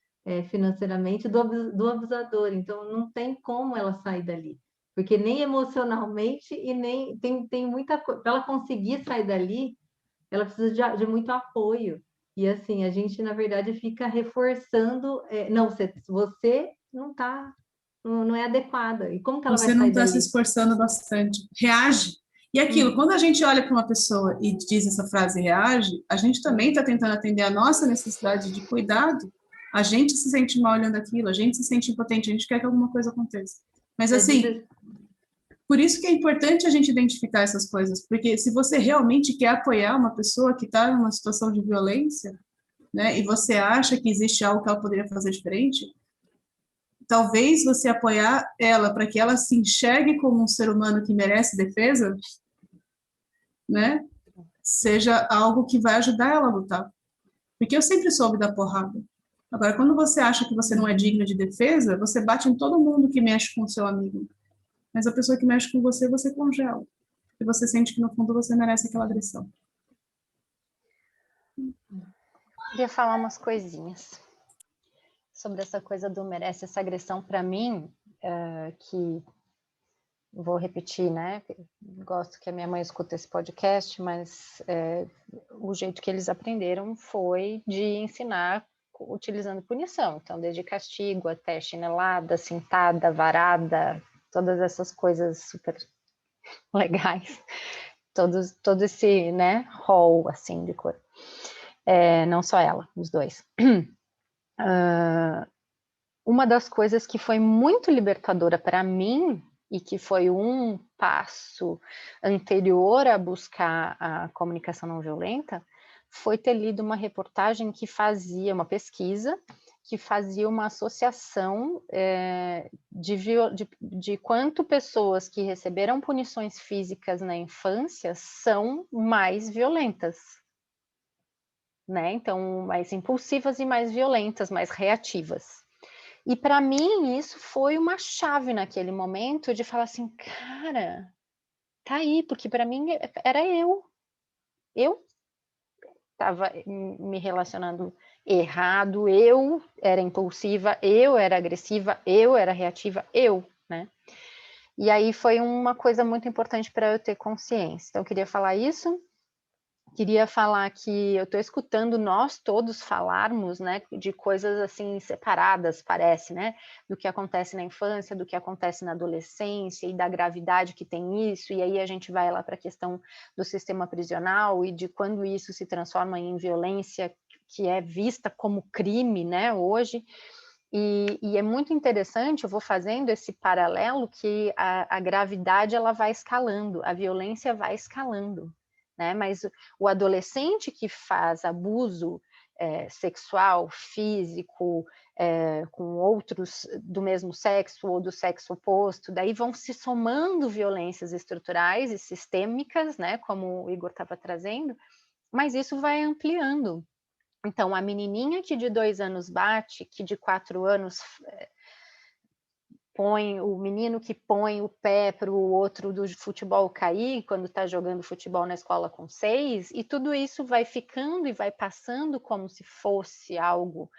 financeiramente do abusador. Então não tem como ela sair dali, porque nem emocionalmente e nem tem muita coisa. Para ela conseguir sair dali, ela precisa de muito apoio. E assim, a gente, na verdade, fica reforçando, você não é adequada. E como que ela vai sair Você não está dali? se esforçando bastante. Reage. E aquilo, quando a gente olha para uma pessoa e diz essa frase reage, a gente também está tentando atender a nossa necessidade de cuidado. A gente se sente mal olhando aquilo, a gente se sente impotente, a gente quer que alguma coisa aconteça. Mas assim, por isso que é importante a gente identificar essas coisas, porque se você realmente quer apoiar uma pessoa que está numa situação de violência, né, e você acha que existe algo que ela poderia fazer diferente, talvez você apoiar ela para que ela se enxergue como um ser humano que merece defesa, né, seja algo que vai ajudar ela a lutar. Porque eu sempre soube dar porrada. Agora, quando você acha que você não é digno de defesa, você bate em todo mundo que mexe com o seu amigo. Mas a pessoa que mexe com você, você congela. E você sente que, no fundo, você merece aquela agressão. Queria falar umas coisinhas sobre essa coisa do merece essa agressão. Para mim, que vou repetir, né? Gosto que a minha mãe escuta esse podcast, mas o jeito que eles aprenderam foi de ensinar utilizando punição. Então, desde castigo até chinelada, cintada, varada, todas essas coisas super legais. Todo esse, né, rol, assim, de coisa. Não só ela, os dois. uma das coisas que foi muito libertadora para mim, e que foi um passo anterior a buscar a comunicação não violenta, foi ter lido uma reportagem que fazia uma pesquisa, que fazia uma associação de quanto pessoas que receberam punições físicas na infância são mais violentas, né? Então, mais impulsivas e mais violentas, mais reativas. E para mim isso foi uma chave naquele momento de falar assim, cara, tá aí, porque para mim era eu estava me relacionando errado, eu era impulsiva, eu era agressiva, eu era reativa, né? E aí foi uma coisa muito importante para eu ter consciência. Então eu queria falar isso. Queria falar que eu estou escutando nós todos falarmos, né, de coisas assim separadas, parece, né, do que acontece na infância, do que acontece na adolescência e da gravidade que tem isso, e aí a gente vai lá para a questão do sistema prisional e de quando isso se transforma em violência que é vista como crime, né, hoje. E é muito interessante, eu vou fazendo esse paralelo que a gravidade ela vai escalando, a violência vai escalando. Né? Mas o adolescente que faz abuso sexual, físico, com outros do mesmo sexo ou do sexo oposto, daí vão se somando violências estruturais e sistêmicas, né? Como o Igor estava trazendo, mas isso vai ampliando. Então, a menininha que de 2 anos bate, que de 4 anos põe o menino que põe o pé para o outro do futebol cair quando está jogando futebol na escola com 6, e tudo isso vai ficando e vai passando como se fosse algo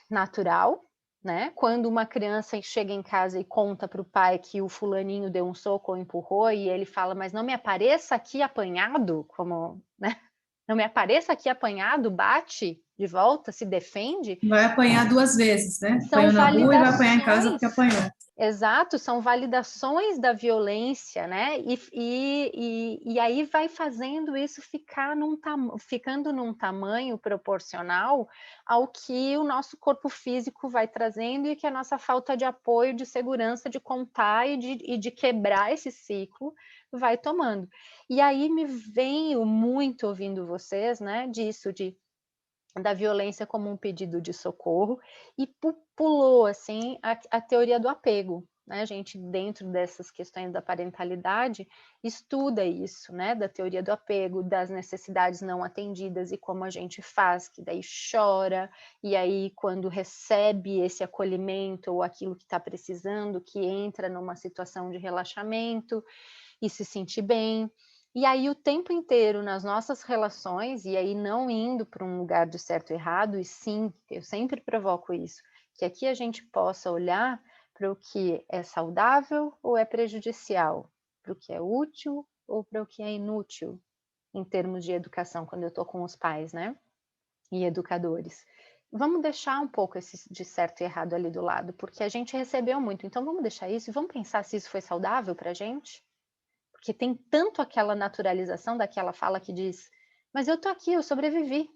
natural, né? Quando uma criança chega em casa e conta para o pai que o fulaninho deu um soco ou empurrou, e ele fala, mas não me apareça aqui apanhado, como, né? Não me apareça aqui apanhado, bate de volta, se defende. Vai apanhar 2 vezes, né? São Apanhou na rua e vai validações. apanhar em casa porque apanhou. Exato, são validações da violência, né? E aí vai fazendo isso ficando num tamanho proporcional ao que o nosso corpo físico vai trazendo e que a nossa falta de apoio, de segurança, de contar e de quebrar esse ciclo vai tomando. E aí me venho muito ouvindo vocês, né? Disso, da violência como um pedido de socorro, e pulou assim a teoria do apego, né? A gente, dentro dessas questões da parentalidade, estuda isso, né? Da teoria do apego, das necessidades não atendidas e como a gente faz, que daí chora, e aí quando recebe esse acolhimento ou aquilo que está precisando, que entra numa situação de relaxamento e se sentir bem. E aí o tempo inteiro nas nossas relações, e aí não indo para um lugar de certo e errado, e sim, eu sempre provoco isso, que aqui a gente possa olhar para o que é saudável ou é prejudicial, para o que é útil ou para o que é inútil, em termos de educação, quando eu estou com os pais, né? E educadores. Vamos deixar um pouco esse de certo e errado ali do lado, porque a gente recebeu muito, então vamos deixar isso e vamos pensar se isso foi saudável para a gente? Porque tem tanto aquela naturalização daquela fala que diz, mas eu tô aqui, eu sobrevivi.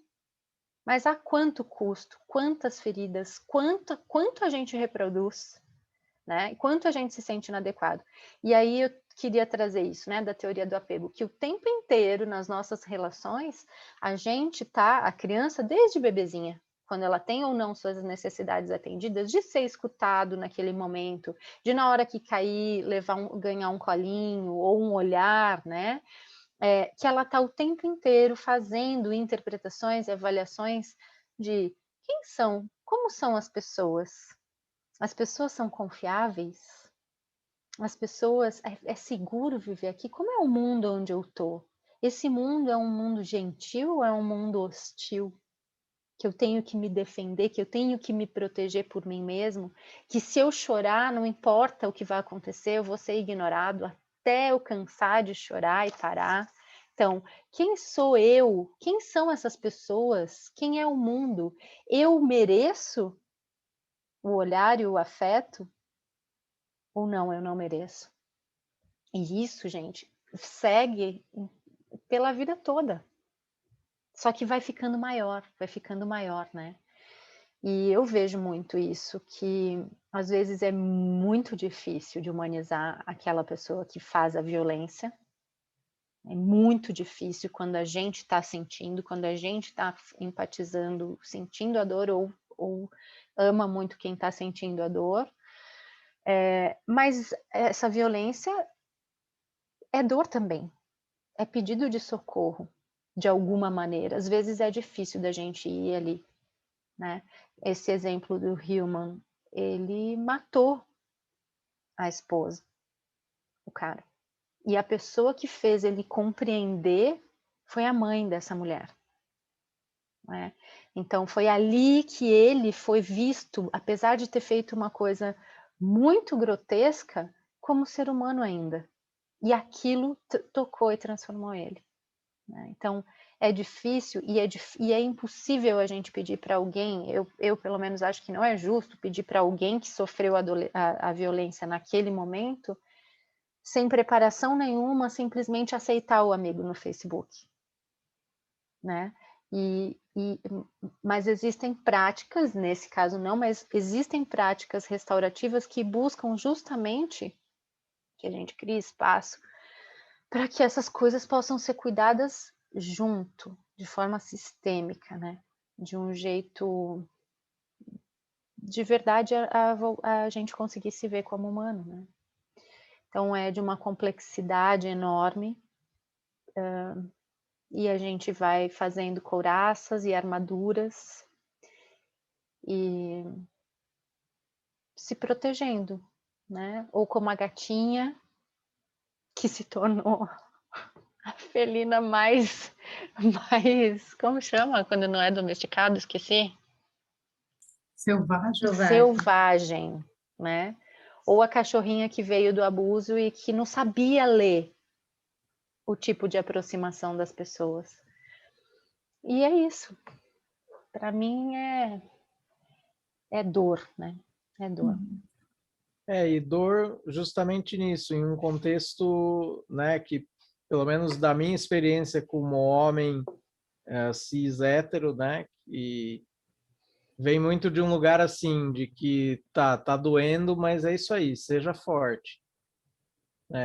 Mas a quanto custo? Quantas feridas? Quanto a gente reproduz? Né? Quanto a gente se sente inadequado? E aí eu queria trazer isso, né, da teoria do apego, que o tempo inteiro nas nossas relações, a criança desde bebezinha, quando ela tem ou não suas necessidades atendidas, de ser escutado naquele momento, de na hora que cair, ganhar um colinho ou um olhar, né? Que ela está o tempo inteiro fazendo interpretações e avaliações de como são as pessoas? As pessoas são confiáveis? As pessoas, é seguro viver aqui? Como é o mundo onde eu estou? Esse mundo é um mundo gentil ou é um mundo hostil? Que eu tenho que me defender, que eu tenho que me proteger por mim mesmo, que se eu chorar, não importa o que vai acontecer, eu vou ser ignorado até eu cansar de chorar e parar. Então, quem sou eu? Quem são essas pessoas? Quem é o mundo? Eu mereço o olhar e o afeto? Ou não, eu não mereço? E isso, gente, segue pela vida toda. Só que vai ficando maior, né? E eu vejo muito isso, que às vezes é muito difícil de humanizar aquela pessoa que faz a violência. É muito difícil quando a gente está sentindo, quando a gente está empatizando, sentindo a dor ou ama muito quem está sentindo a dor. Mas essa violência é dor também, é pedido de socorro, de alguma maneira. Às vezes é difícil da gente ir ali, né? Esse exemplo do Hillman, ele matou a esposa, o cara. E a pessoa que fez ele compreender foi a mãe dessa mulher, né? Então foi ali que ele foi visto, apesar de ter feito uma coisa muito grotesca, como ser humano ainda. E aquilo tocou e transformou ele, né? Então é difícil e é impossível a gente pedir para alguém, eu pelo menos acho que não é justo pedir para alguém que sofreu a violência naquele momento, sem preparação nenhuma, simplesmente aceitar o amigo no Facebook, né? Mas existem práticas, nesse caso não, mas existem práticas restaurativas que buscam justamente que a gente crie espaço para que essas coisas possam ser cuidadas junto, de forma sistêmica, né? De um jeito de verdade a gente conseguir se ver como humano, né? Então é de uma complexidade enorme, e a gente vai fazendo couraças e armaduras e se protegendo, né? Ou como a gatinha que se tornou a felina mais, como chama quando não é domesticado? Esqueci. Selvagem, né? Ou a cachorrinha que veio do abuso e que não sabia ler o tipo de aproximação das pessoas. E é isso. Para mim é dor, né? É dor. E dor justamente nisso, em um contexto, né, que pelo menos da minha experiência como homem cis hétero, né, que vem muito de um lugar assim, de que tá doendo, mas é isso aí, seja forte.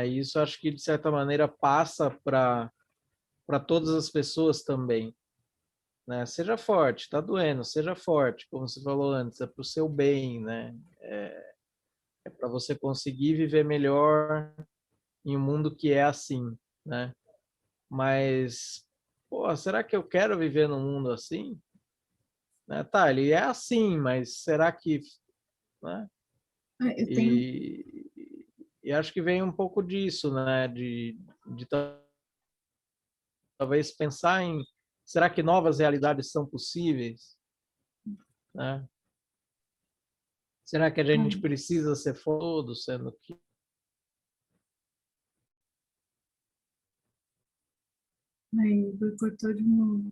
Isso acho que de certa maneira passa para todas as pessoas também, né? Seja forte, tá doendo, seja forte, como você falou antes, é para o seu bem, né? É para você conseguir viver melhor em um mundo que é assim, né? Mas, pô, será que eu quero viver num mundo assim? Né? Tá, ele é assim, mas será que, né? E acho que vem um pouco disso, né? De talvez pensar em, será que novas realidades são possíveis? Né? Será que a gente precisa ser todo, sendo que Aí, cortou de novo.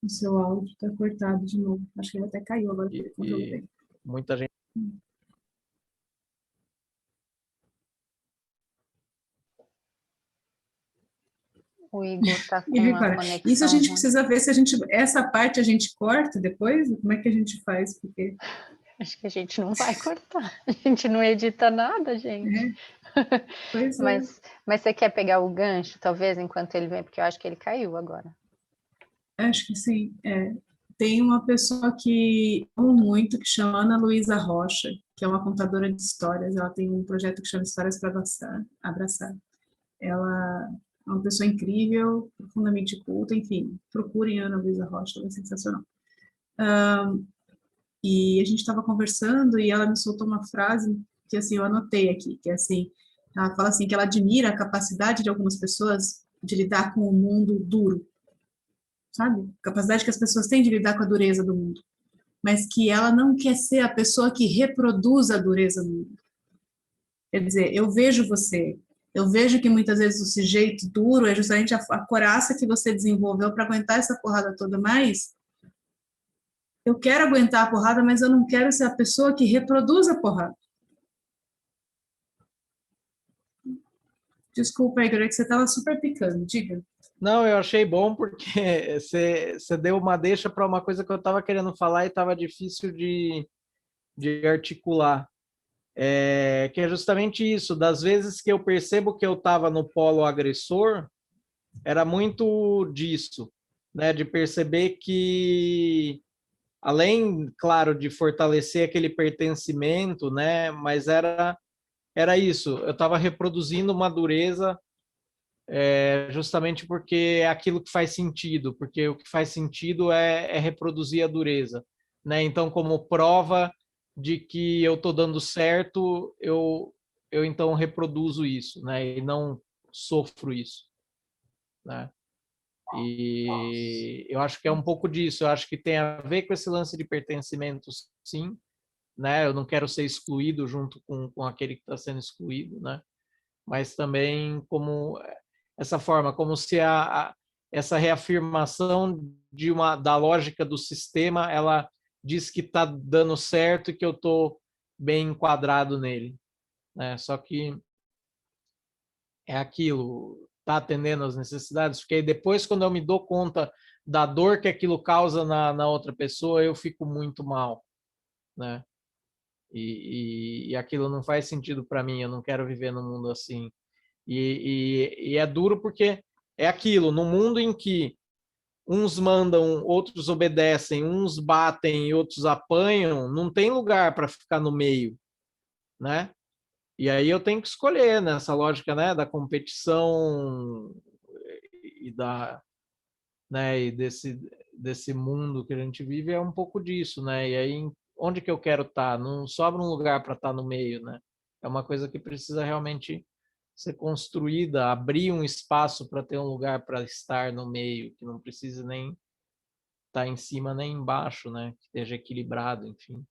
O seu áudio está cortado de novo. Acho que ele até caiu agora. Muita gente. O Igor está com uma conexão. Isso a gente precisa ver se essa parte a gente corta depois? Como é que a gente faz? Porque acho que a gente não vai cortar. A gente não edita nada, gente. Pois mas você quer pegar o gancho, talvez, enquanto ele vem? Porque eu acho que ele caiu agora. Acho que sim. Tem uma pessoa que amo muito, que chama Ana Luísa Rocha, que é uma contadora de histórias. Ela tem um projeto que chama Histórias para Abraçar. Ela é uma pessoa incrível, profundamente culta, enfim, procurem Ana Luísa Rocha, ela é sensacional. E a gente estava conversando e ela me soltou uma frase que assim eu anotei aqui, que é assim, ela fala assim que ela admira a capacidade de algumas pessoas de lidar com o mundo duro, sabe? A capacidade que as pessoas têm de lidar com a dureza do mundo, mas que ela não quer ser a pessoa que reproduz a dureza do mundo. Quer dizer, eu vejo você, eu vejo que muitas vezes o sujeito duro é justamente a coraça que você desenvolveu para aguentar essa porrada toda, mas eu quero aguentar a porrada, mas eu não quero ser a pessoa que reproduz a porrada. Desculpa, Igor, é que você estava super picando, diga. Não, eu achei bom porque você deu uma deixa para uma coisa que eu estava querendo falar e estava difícil de articular. Que é justamente isso, das vezes que eu percebo que eu estava no polo agressor, era muito disso, né? De perceber que, além, claro, de fortalecer aquele pertencimento, né? Mas era isso, eu estava reproduzindo uma dureza justamente porque é aquilo que faz sentido, porque o que faz sentido é reproduzir a dureza, né? Então, como prova de que eu estou dando certo, eu então reproduzo isso, né? E não sofro isso, né? E eu acho que é um pouco disso, eu acho que tem a ver com esse lance de pertencimento, sim, né? Eu não quero ser excluído junto com aquele que está sendo excluído, né? Mas também como essa forma, como se essa reafirmação da lógica do sistema, ela diz que está dando certo e que eu estou bem enquadrado nele, né? Só que é aquilo, está atendendo às necessidades, porque depois, quando eu me dou conta da dor que aquilo causa na outra pessoa, eu fico muito mal, né? E aquilo não faz sentido para mim, eu não quero viver num mundo assim. E é duro porque é aquilo, no mundo em que uns mandam, outros obedecem, uns batem e outros apanham, não tem lugar para ficar no meio, né? E aí eu tenho que escolher nessa lógica, né, da competição e e desse mundo que a gente vive é um pouco disso, né? E aí onde que eu quero estar? Não sobra um lugar para estar no meio, né? É uma coisa que precisa realmente ser construída, abrir um espaço para ter um lugar para estar no meio, que não precise nem estar em cima nem embaixo, né? Que esteja equilibrado, enfim.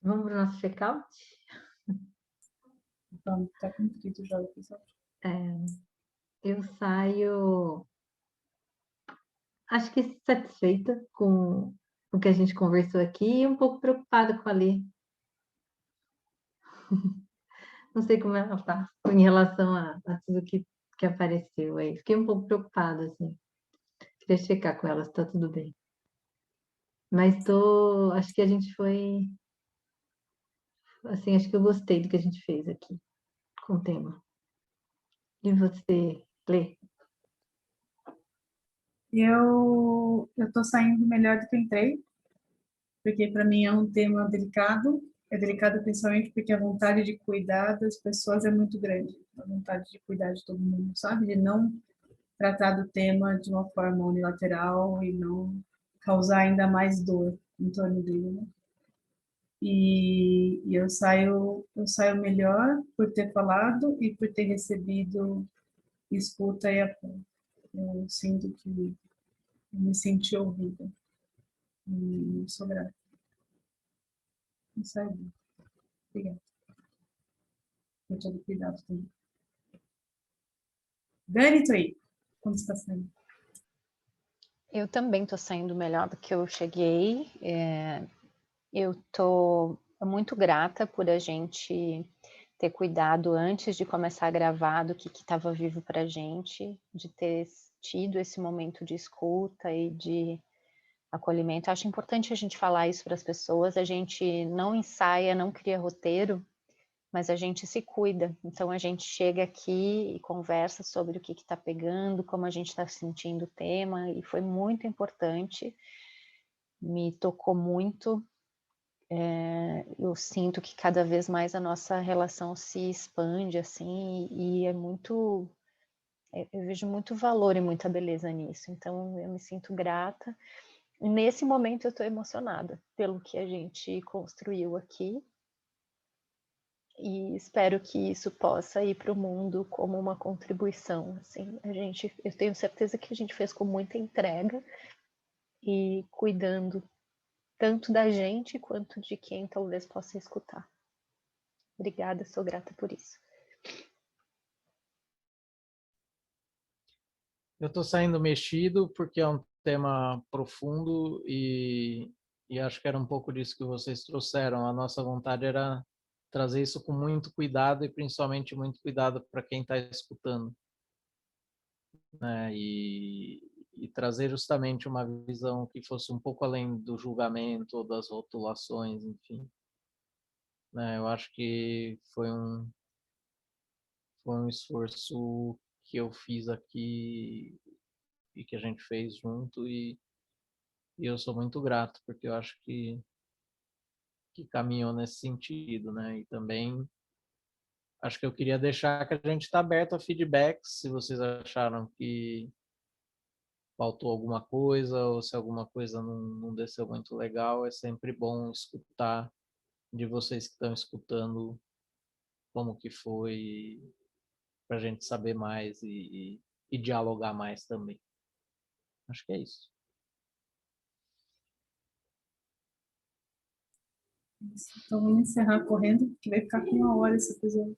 Vamos para o nosso check-out? Então, tá cumprido já o episódio. Eu saio, acho que satisfeita com o que a gente conversou aqui e um pouco preocupada com a Lê. Não sei como ela está em relação a tudo que apareceu aí. Fiquei um pouco preocupada, assim. Queria checar com ela se está tudo bem. Mas acho que a gente foi, assim, acho que eu gostei do que a gente fez aqui com o tema. E você, Lê? Eu tô saindo melhor do que eu entrei, porque para mim é um tema delicado. É delicado principalmente porque a vontade de cuidar das pessoas é muito grande. A vontade de cuidar de todo mundo, sabe? De não tratar do tema de uma forma unilateral e não causar ainda mais dor em torno dele, né? E eu saio melhor por ter falado e por ter recebido escuta e apoio. Eu sinto que eu me senti ouvida e sou grata. Isso aí. Obrigada por todo o cuidado também. Dani, tu aí, como está sendo? Eu também estou saindo melhor do que eu cheguei. Eu estou muito grata por a gente ter cuidado antes de começar a gravar do que estava vivo para a gente, de ter tido esse momento de escuta e de acolhimento. Acho importante a gente falar isso para as pessoas. A gente não ensaia, não cria roteiro, mas a gente se cuida. Então a gente chega aqui e conversa sobre o que está pegando, como a gente está sentindo o tema, e foi muito importante. Me tocou muito. Eu sinto que cada vez mais a nossa relação se expande, assim, e é muito... Eu vejo muito valor e muita beleza nisso, então eu me sinto grata. E nesse momento eu estou emocionada pelo que a gente construiu aqui, e espero que isso possa ir para o mundo como uma contribuição, assim. Eu tenho certeza que a gente fez com muita entrega e cuidando tanto da gente quanto de quem talvez possa escutar. Obrigada, sou grata por isso. Eu estou saindo mexido porque é um tema profundo e acho que era um pouco disso que vocês trouxeram. A nossa vontade era trazer isso com muito cuidado e principalmente muito cuidado para quem está escutando, né? E trazer justamente uma visão que fosse um pouco além do julgamento ou das rotulações, enfim. Né? Eu acho que foi um esforço que eu fiz aqui e que a gente fez junto e eu sou muito grato, porque eu acho que caminhou nesse sentido, né? E também acho que eu queria deixar que a gente está aberto a feedbacks, se vocês acharam que faltou alguma coisa ou se alguma coisa não desceu muito legal, é sempre bom escutar de vocês que estão escutando como que foi, para a gente saber mais e dialogar mais também. Acho que é isso. Então vamos encerrar correndo, que vai ficar com 1 hora esse episódio.